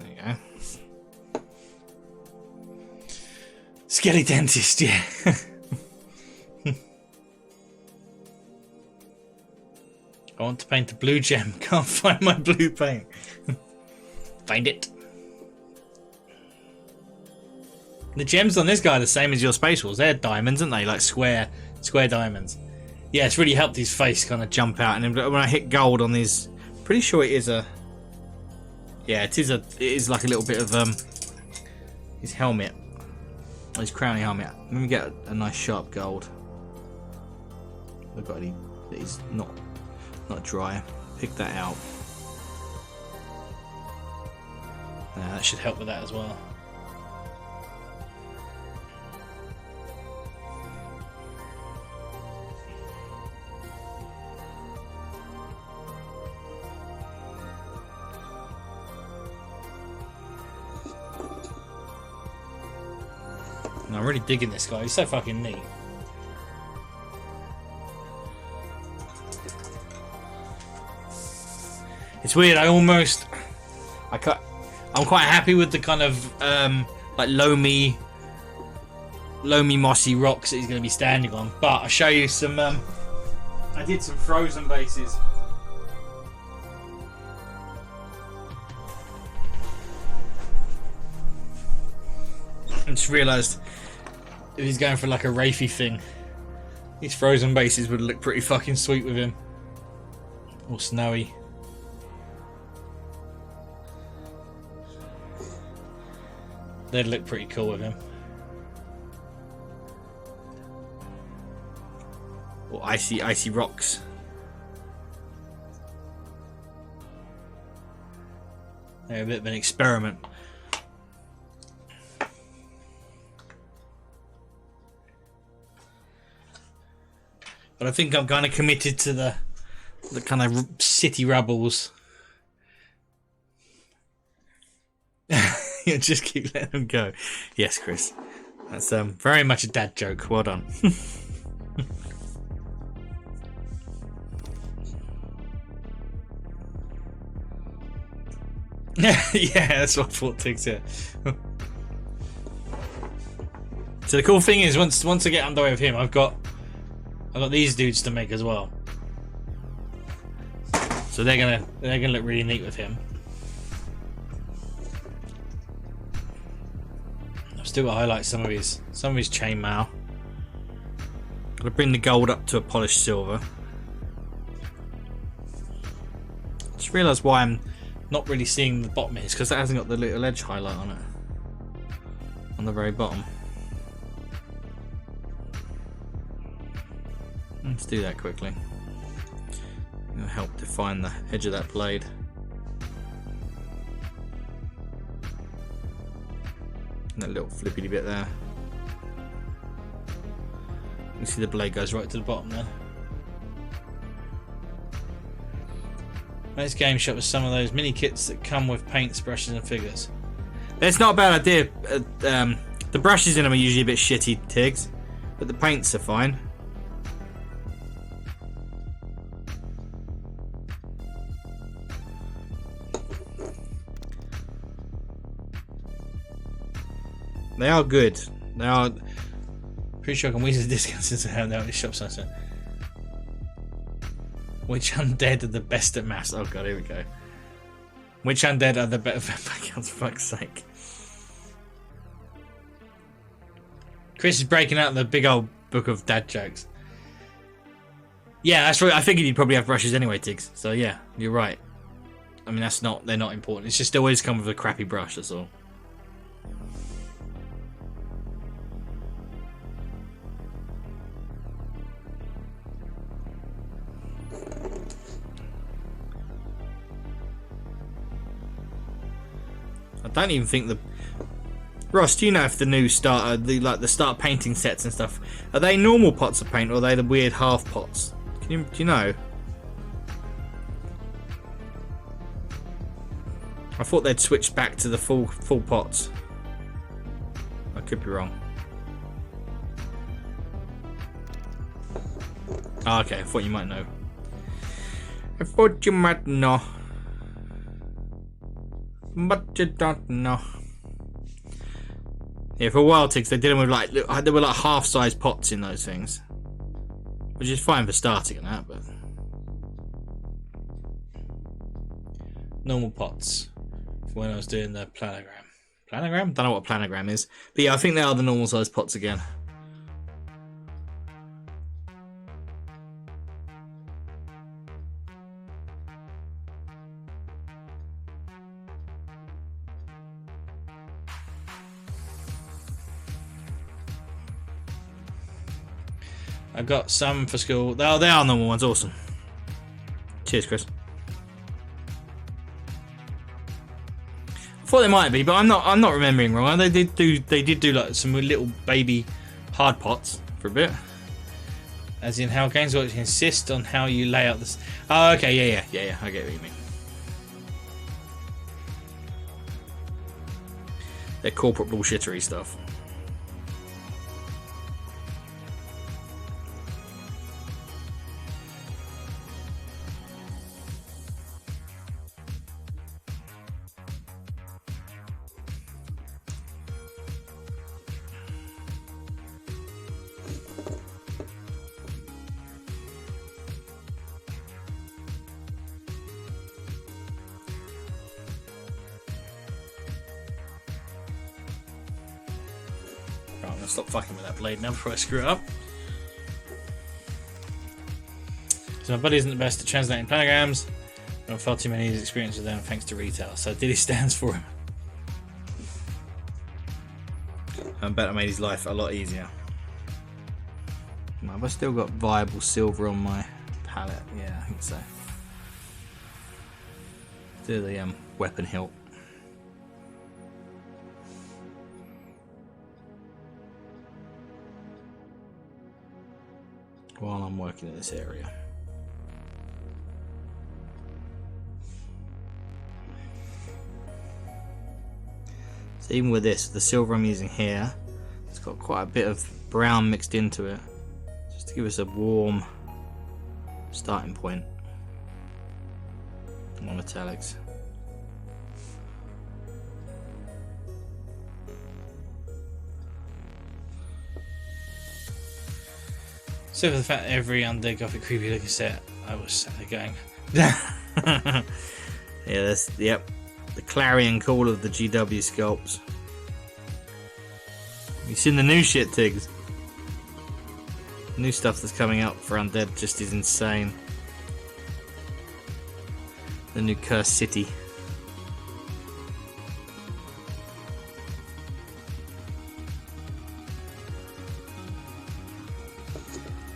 There you go. Skelly dentist, yeah. I want to paint a blue gem. Can't find my blue paint. Find it. The gems on this guy are the same as your space walls. They're diamonds, aren't they? Like square diamonds. Yeah, it's really helped his face kind of jump out. And then when I hit gold on his, pretty sure it is a. Yeah, it is like a little bit of his helmet, his crowning helmet. Let me get a nice sharp gold. I've got any. He's not dry. Pick that out. That should help with that as well. And I'm really digging this guy. He's so fucking neat. It's weird. I'm quite happy with the kind of like loamy mossy rocks that he's going to be standing on. But I'll show you some. I did some frozen bases. I just realised if he's going for like a Wraithy thing, these frozen bases would look pretty fucking sweet with him. Or snowy. They'd look pretty cool with him. Or icy rocks. They're a bit of an experiment. But I think I'm kind of committed to the kind of city rubbles. You just keep letting them go. Yes, Chris. That's very much a dad joke. Well done. Yeah, that's what I thought too. Yeah. So the cool thing is, once I get underway with him, I've got these dudes to make as well. So they're gonna look really neat with him. I've still got to highlight some of his chainmail. Gotta bring the gold up to a polished silver. Just realised why I'm not really seeing the bottom is because that hasn't got the little edge highlight on it. On the very bottom. Let's do that quickly. It'll help define the edge of that blade. And that little flippity bit there. You can see the blade goes right to the bottom there. Let's game shop with some of those mini kits that come with paints, brushes and figures. That's not a bad idea. The brushes in them are usually a bit shitty, Tiggs, but the paints are fine. They are good. They are. Pretty sure I can win the discounts since I have them at the shop. So. Which undead are the best at maths? Oh god, here we go. Which undead are the better vampire counts, for fuck's sake? Chris is breaking out the big old book of dad jokes. Yeah, that's right. I figured you'd probably have brushes anyway, Tiggs. So yeah, you're right. I mean, they're not important. It's just always come with a crappy brush, that's all. I don't even think the... Ross, do you know if the new starter, the start painting sets and stuff, are they normal pots of paint or are they the weird half pots? Do you know? I thought they'd switched back to the full pots. I could be wrong. Oh, okay, I thought you might know. I thought you might know. But you don't know. Yeah, for a while, Tiggs, they did them with like, there were like half-size pots in those things. Which is fine for starting and that, but... Normal pots. For when I was doing the planogram. Planogram? Don't know what a planogram is. But yeah, I think they are the normal size pots again. I got some for school. Oh, they are normal ones. Awesome. Cheers, Chris. I thought they might be, but I'm not remembering wrong. They did do like some little baby hard pots for a bit. As in how games work, insist on how you lay out this. Oh, okay, yeah. I get what you mean. They're corporate bullshittery stuff. Right, I'm gonna stop fucking with that blade now before I screw it up. So my buddy isn't the best at translating planograms. I don't feel too many years experience with them thanks to retail. So Diddy stands for him. I bet I made his life a lot easier. Have I still got viable silver on my palette? Yeah, I think so. Do the weapon hilt. While I'm working in this area. So even with this, the silver I'm using here, it's got quite a bit of brown mixed into it, just to give us a warm starting point on metallics. So for the fact that every Undead Gothic creepy looking set, I was sat there going, yeah, that's, yep, the clarion call of the GW sculpts. You seen the new shit, Tiggs? New stuff that's coming out for Undead just is insane. The new Cursed City.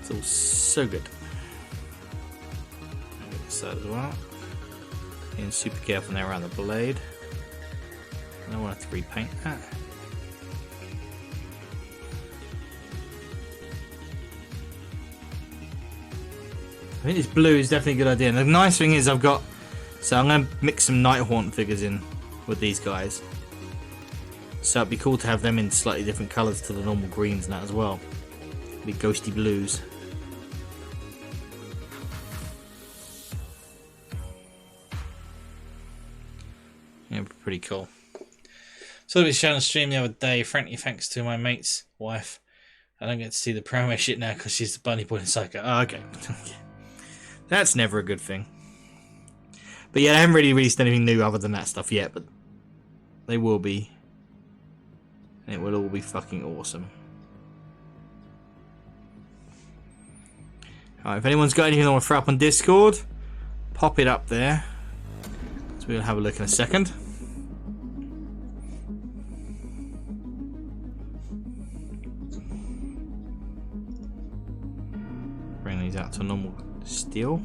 It's all so good. I'll get this out as well. Being super careful now around the blade. I don't want to repaint that. I think this blue is definitely a good idea. And the nice thing is I'm going to mix some Nighthaunt figures in with these guys. So it'd be cool to have them in slightly different colours to the normal greens and that as well. Be ghosty blues. Yeah, pretty cool. So it was shown on stream the other day. Frankly, thanks to my mate's wife, I don't get to see the promo shit now because she's the bunny boy and psycho. Oh, okay. That's never a good thing. But yeah, they haven't really released anything new other than that stuff yet, but they will be. And it will all be fucking awesome. Alright, if anyone's got anything they want to throw up on Discord, pop it up there. So we'll have a look in a second. Bring these out to normal steel.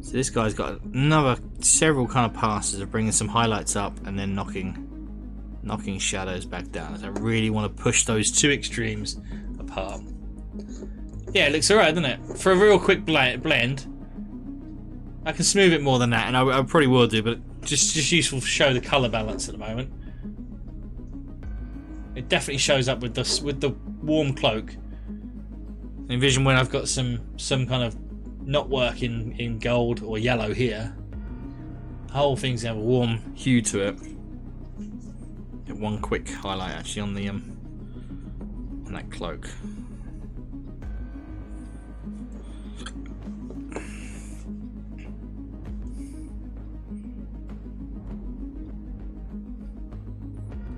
So this guy's got several kind of passes of bringing some highlights up and then knocking shadows back down. So I really want to push those two extremes apart. Yeah, it looks alright, doesn't it? For a real quick blend, I can smooth it more than that, and I probably will do, but just useful to show the colour balance at the moment. It definitely shows up with the warm cloak. Envision when I've got some kind of not working in gold or yellow here. The whole thing's gonna have a warm hue to it. Get one quick highlight actually on the on that cloak.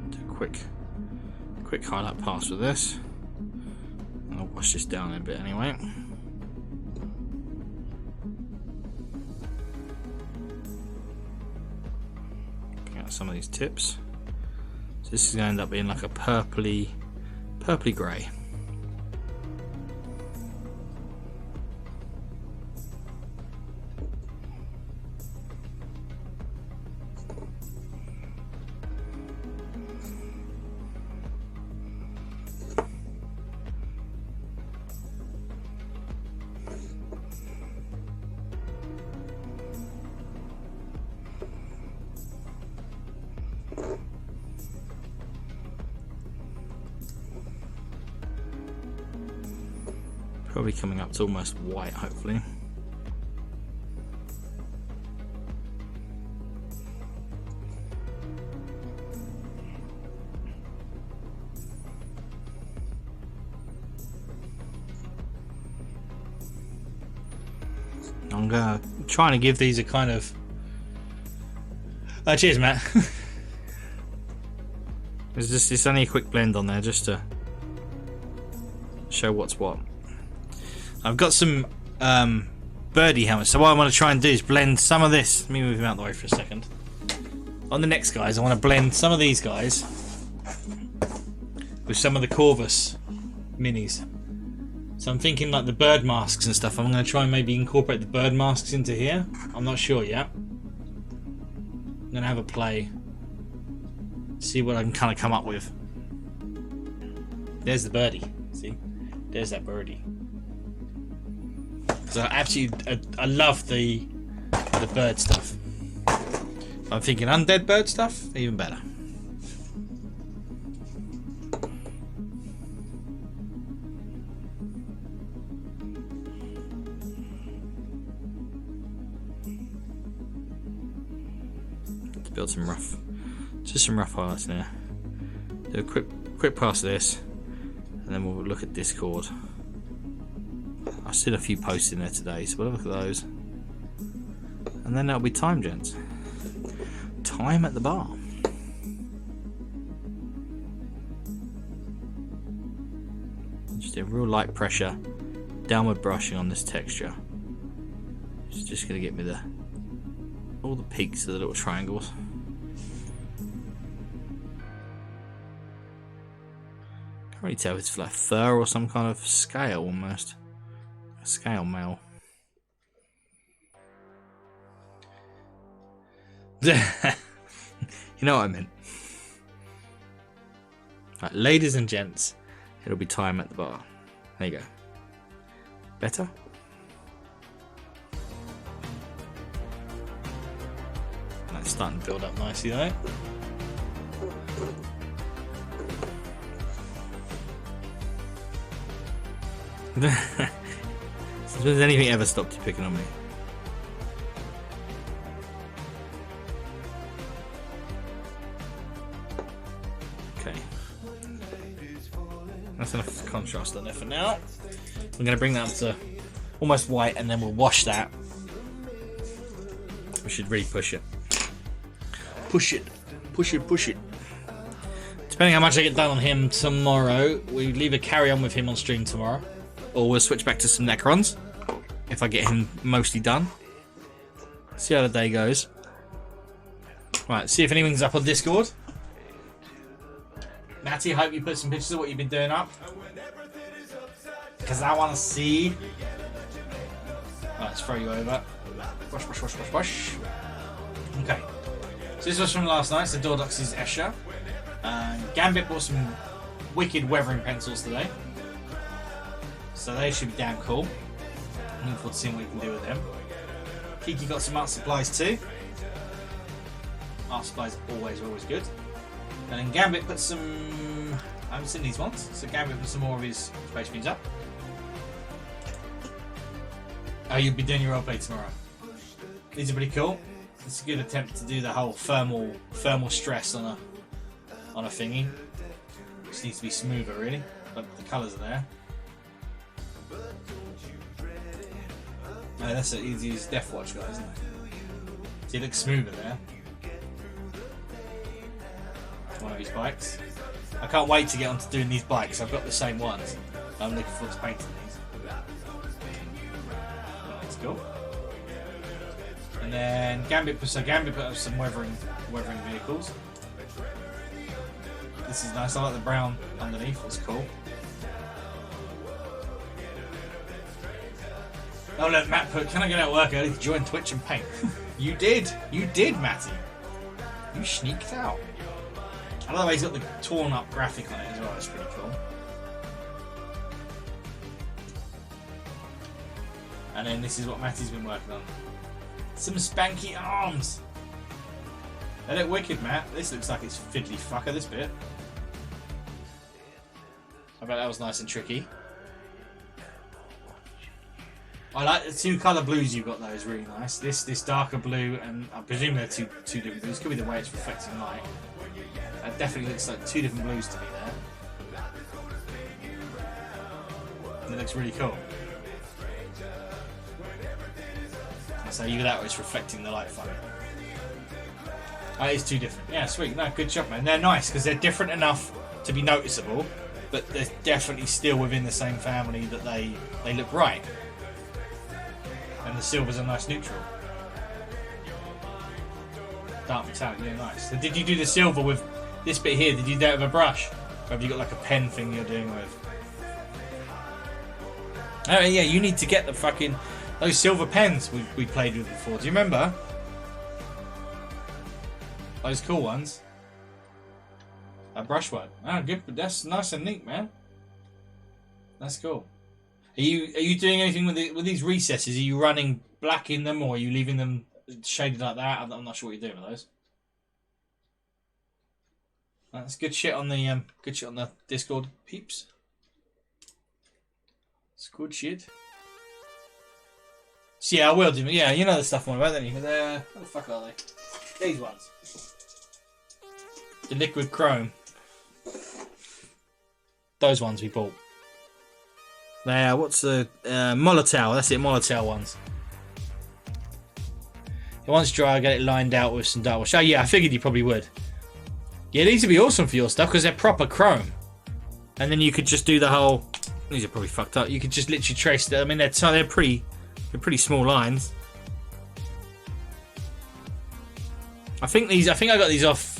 Do a quick highlight pass with this. I'll wash this down a bit anyway. Pick out some of these tips. So this is going to end up being like a purpley grey. Probably coming up to almost white, hopefully. I'm trying to give these a kind of. Cheers, Matt. It's only a quick blend on there just to show what's what. I've got some birdie helmets, so what I want to try and do is blend some of this. Let me move him out of the way for a second. On the next guys, I want to blend some of these guys with some of the Corvus minis. So I'm thinking like the bird masks and stuff. I'm going to try and maybe incorporate the bird masks into here. I'm not sure yet. I'm going to have a play. See what I can kind of come up with. There's the birdie. See? There's that birdie. So I love the bird stuff. I'm thinking undead bird stuff, even better. Let's build some rough highlights there. Do a quick pass of this, and then we'll look at Discord. I've seen a few posts in there today, so we'll look at those. And then that'll be time, gents. Time at the bar. Just a real light pressure, downward brushing on this texture. It's just going to get me all the peaks of the little triangles. Can't really tell if it's like fur or some kind of scale almost. A scale mail. You know what I meant. Right, ladies and gents, it'll be time at the bar. There you go. Better? That's starting to build up nicely though. Has anything ever stopped you picking on me? contrast on there for now. We're going to bring that up to almost white, and then we'll wash that. We should really push it. Push it. Push it, push it. Depending how much I get done on him tomorrow, we either carry on with him on stream tomorrow, or we'll switch back to some Necrons, if I get him mostly done. See how the day goes. Right, see if anything's up on Discord. Matty, I hope you put some pictures of what you've been doing up, because I want to see. Right, let's throw you over. Wash, wash, wash, wash, wash. Okay. So this was from last night, so Dordox's Escher. Gambit bought some wicked weathering pencils today. So they should be damn cool. Looking forward to seeing what we can do with them. Kiki got some art supplies too. Art supplies always good. And then Gambit put some... I haven't seen these ones. So Gambit put some more of his Space Marines up. Oh, you'll be doing your roleplay tomorrow. These are pretty cool. It's a good attempt to do the whole thermal stress on a thingy. Just needs to be smoother, really. But the colours are there. Oh, that's it. He's Death Watch guy, isn't it? So he looks smoother there. One of his bikes. I can't wait to get on to doing these bikes. I've got the same ones. I'm looking forward to painting these. That's cool. And then Gambit put up some weathering vehicles. This is nice. I like the brown underneath. It's cool. Oh look, Matt put, can I get out of work early to join Twitch and paint? You did, Matty. You sneaked out. I love how he's got the torn up graphic on it as well. It's pretty cool. And then this is what Matty's been working on. Some spanky arms. They look wicked, Matt. This looks like it's fiddly fucker, this bit. I bet that was nice and tricky. I like the two colour blues you've got though, is really nice. This darker blue, and I presume they're two different blues. Could be the way it's reflecting light. That definitely looks like two different blues to me there. And it looks really cool. So either that or it's reflecting the light fine. That is two different. Yeah, sweet. No, good job, man. They're nice because they're different enough to be noticeable, but they're definitely still within the same family that they look right. And the silver's a nice neutral. Dark metallic, yeah, nice. So did you do the silver with this bit here? Did you do that with a brush? Or have you got like a pen thing you're doing with? Oh yeah, you need to get the fucking... those silver pens we played with before. Do you remember? Those cool ones. A brush one. Ah, good. That's nice and neat, man. That's cool. Are you doing anything with these recesses? Are you running black in them, or are you leaving them shaded like that? I'm not sure what you're doing with those. That's good shit on the Discord, peeps. It's good shit. So yeah, I will do. Yeah, you know the stuff I'm on about, don't you? Where the fuck are they? These ones. The liquid chrome. Those ones we bought. There, what's the Molotel? That's it, Molotel ones. Once dry, I get it lined out with some dark wash. Oh yeah, I figured you probably would. Yeah, these would be awesome for your stuff because they're proper chrome. And then you could just do the whole. These are probably fucked up. You could just literally trace them. I mean, they're pretty small lines. I think I got these off.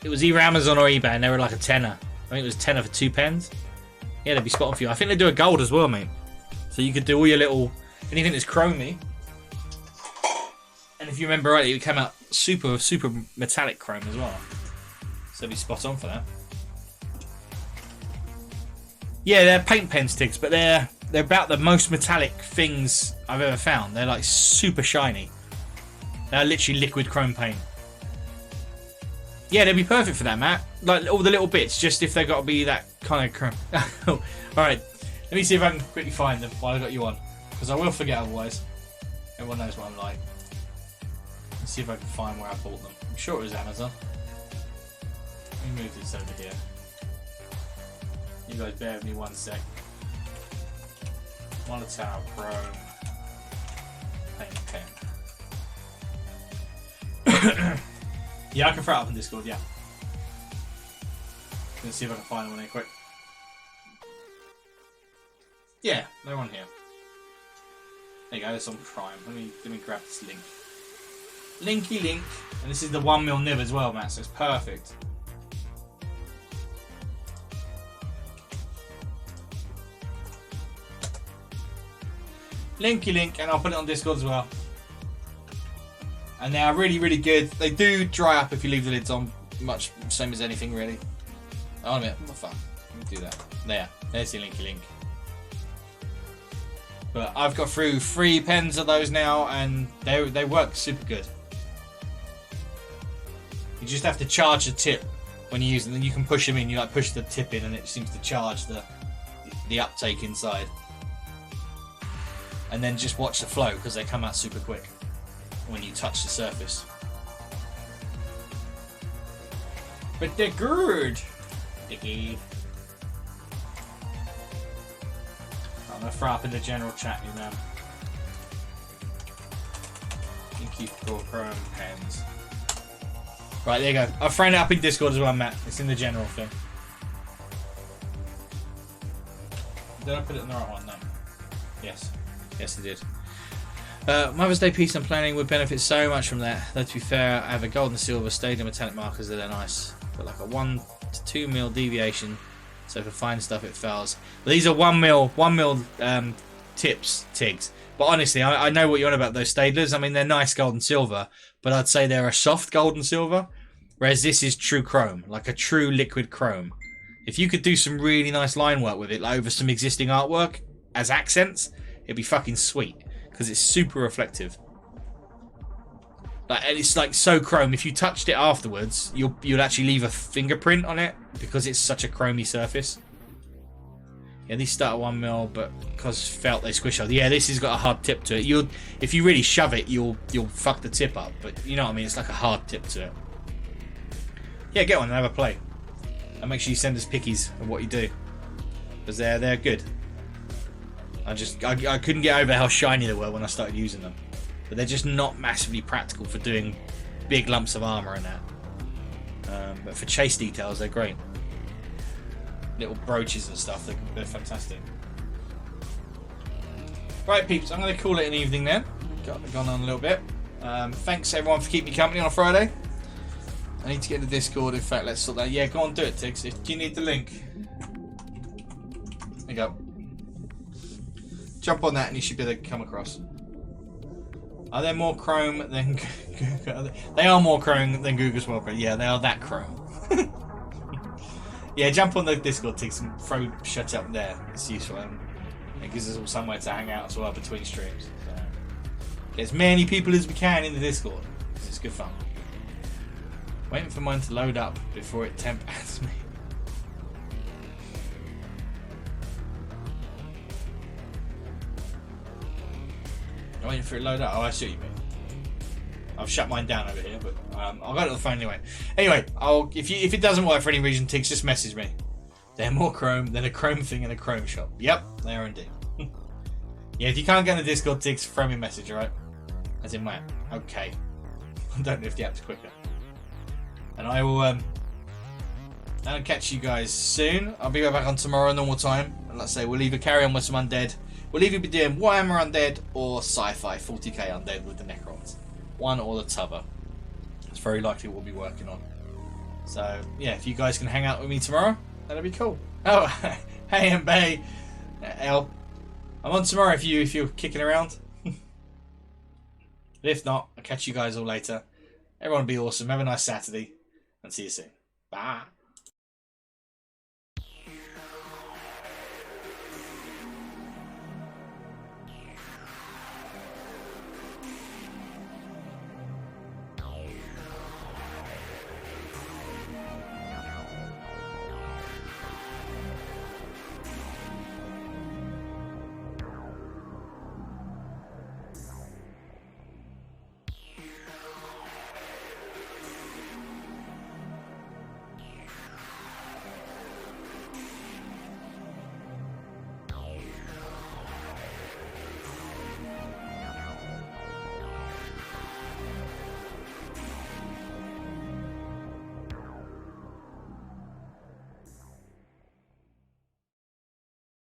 It was either Amazon or eBay, and they were like a tenner. I think it was tenner for 2 pens. Yeah, they'd be spot on for you. I think they do a gold as well, mate. So you could do all your little anything that's chromey. And if you remember rightly, it came out super metallic chrome as well. So it'd be spot on for that. Yeah, they're paint pen sticks, but they're about the most metallic things I've ever found. They're like super shiny. They're literally liquid chrome paint. Yeah, they'd be perfect for that, Matt. Like all the little bits, just if they've got to be that kind of chrome. Alright, let me see if I can quickly find them while I got you on. Because I will forget otherwise. Everyone knows what I'm like. Let's see if I can find where I bought them. I'm sure it was Amazon. Let me move this over here. You guys bear with me 1 sec. Molotov, Chrome, pen. Yeah, I can throw it up on Discord, yeah. Let's see if I can find one here quick. Yeah, they're on here. There you go, it's on Prime. Let me grab this link. Linky link. And this is the 1mm nib as well, Matt, so it's perfect. Linky link, and I'll put it on Discord as well. And they are really, really good. They do dry up if you leave the lids on, much same as anything really. Oh, a minute, what the fuck? Let me do that. There's the linky link. But I've got through 3 pens of those now, and they work super good. You just have to charge the tip when you use them. Then you can push them in. You like push the tip in, and it seems to charge the uptake inside. And then just watch the flow because they come out super quick when you touch the surface. But they're good. Dicky. I'm gonna throw up in the general chat, you know. Inky for Chrome pens. Right, there you go. I've thrown it up in Discord as well, Matt. It's in the general thing. Did I put it in the right one? No. Yes. Yes, I did. Mother's Day piece I'm planning would benefit so much from that. Though to be fair, I have a gold and silver stadium metallic markers that are nice. But like a 1 to 2mm deviation. So for fine stuff it fails. But these are 1mm tips, Tigs. But honestly, I know what you're on about those Stadlers. I mean, they're nice gold and silver. But I'd say they're a soft gold and silver. Whereas this is true chrome. Like a true liquid chrome. If you could do some really nice line work with it, like over some existing artwork as accents, it'd be fucking sweet. Because it's super reflective. Like, and it's like so chrome. If you touched it afterwards, you'd actually leave a fingerprint on it because it's such a chromy surface. Yeah, these start at 1mm, but because felt they squish out. Yeah, this has got a hard tip to it. If you really shove it, you'll fuck the tip up. But you know what I mean? It's like a hard tip to it. Yeah, get one and have a play. And make sure you send us pickies of what you do, because they're good. I couldn't get over how shiny they were when I started using them. But they're just not massively practical for doing big lumps of armour and that. But for chase details, they're great. Little brooches and stuff, they're fantastic. Right, peeps, I'm going to call it an evening then. Gone on a little bit. Thanks everyone for keeping me company on a Friday. I need to get the Discord. In fact, let's sort that. Yeah, go on, do it, Tiggs. Do you need the link? There you go. Jump on that and you should be able to come across. Are there more chrome than Google? They are more chrome than Google's wallpaper. Yeah, they are that chrome. Yeah, jump on the Discord, Tiggs, and throw shut up there. It's useful. And it gives us all somewhere to hang out as well between streams. So, get as many people as we can in the Discord. It's good fun. Waiting for mine to load up before it temp adds me. I'm waiting for it to load up. Oh, I see what you mean. I've shut mine down over here, but I'll go to the phone anyway. Anyway, if it doesn't work for any reason, Tiggs, just message me. They're more chrome than a chrome thing in a chrome shop. Yep, they are indeed. Yeah, if you can't get in the Discord, Tiggs, throw me a message, alright? As in, man, okay. I don't know if the app's quicker. And I will I'll catch you guys soon. I'll be right back on tomorrow, normal time. And let's say we'll either carry on with some Undead. We'll either be doing Warhammer Undead or Sci-Fi 40k Undead with the Necrons. One or the t'other. It's very likely we'll be working on. So, yeah, if you guys can hang out with me tomorrow, that'd be cool. Oh, hey, and Bay. El. I'm on tomorrow if you're kicking around. But if not, I'll catch you guys all later. Everyone be awesome. Have a nice Saturday. And see you soon. Bye.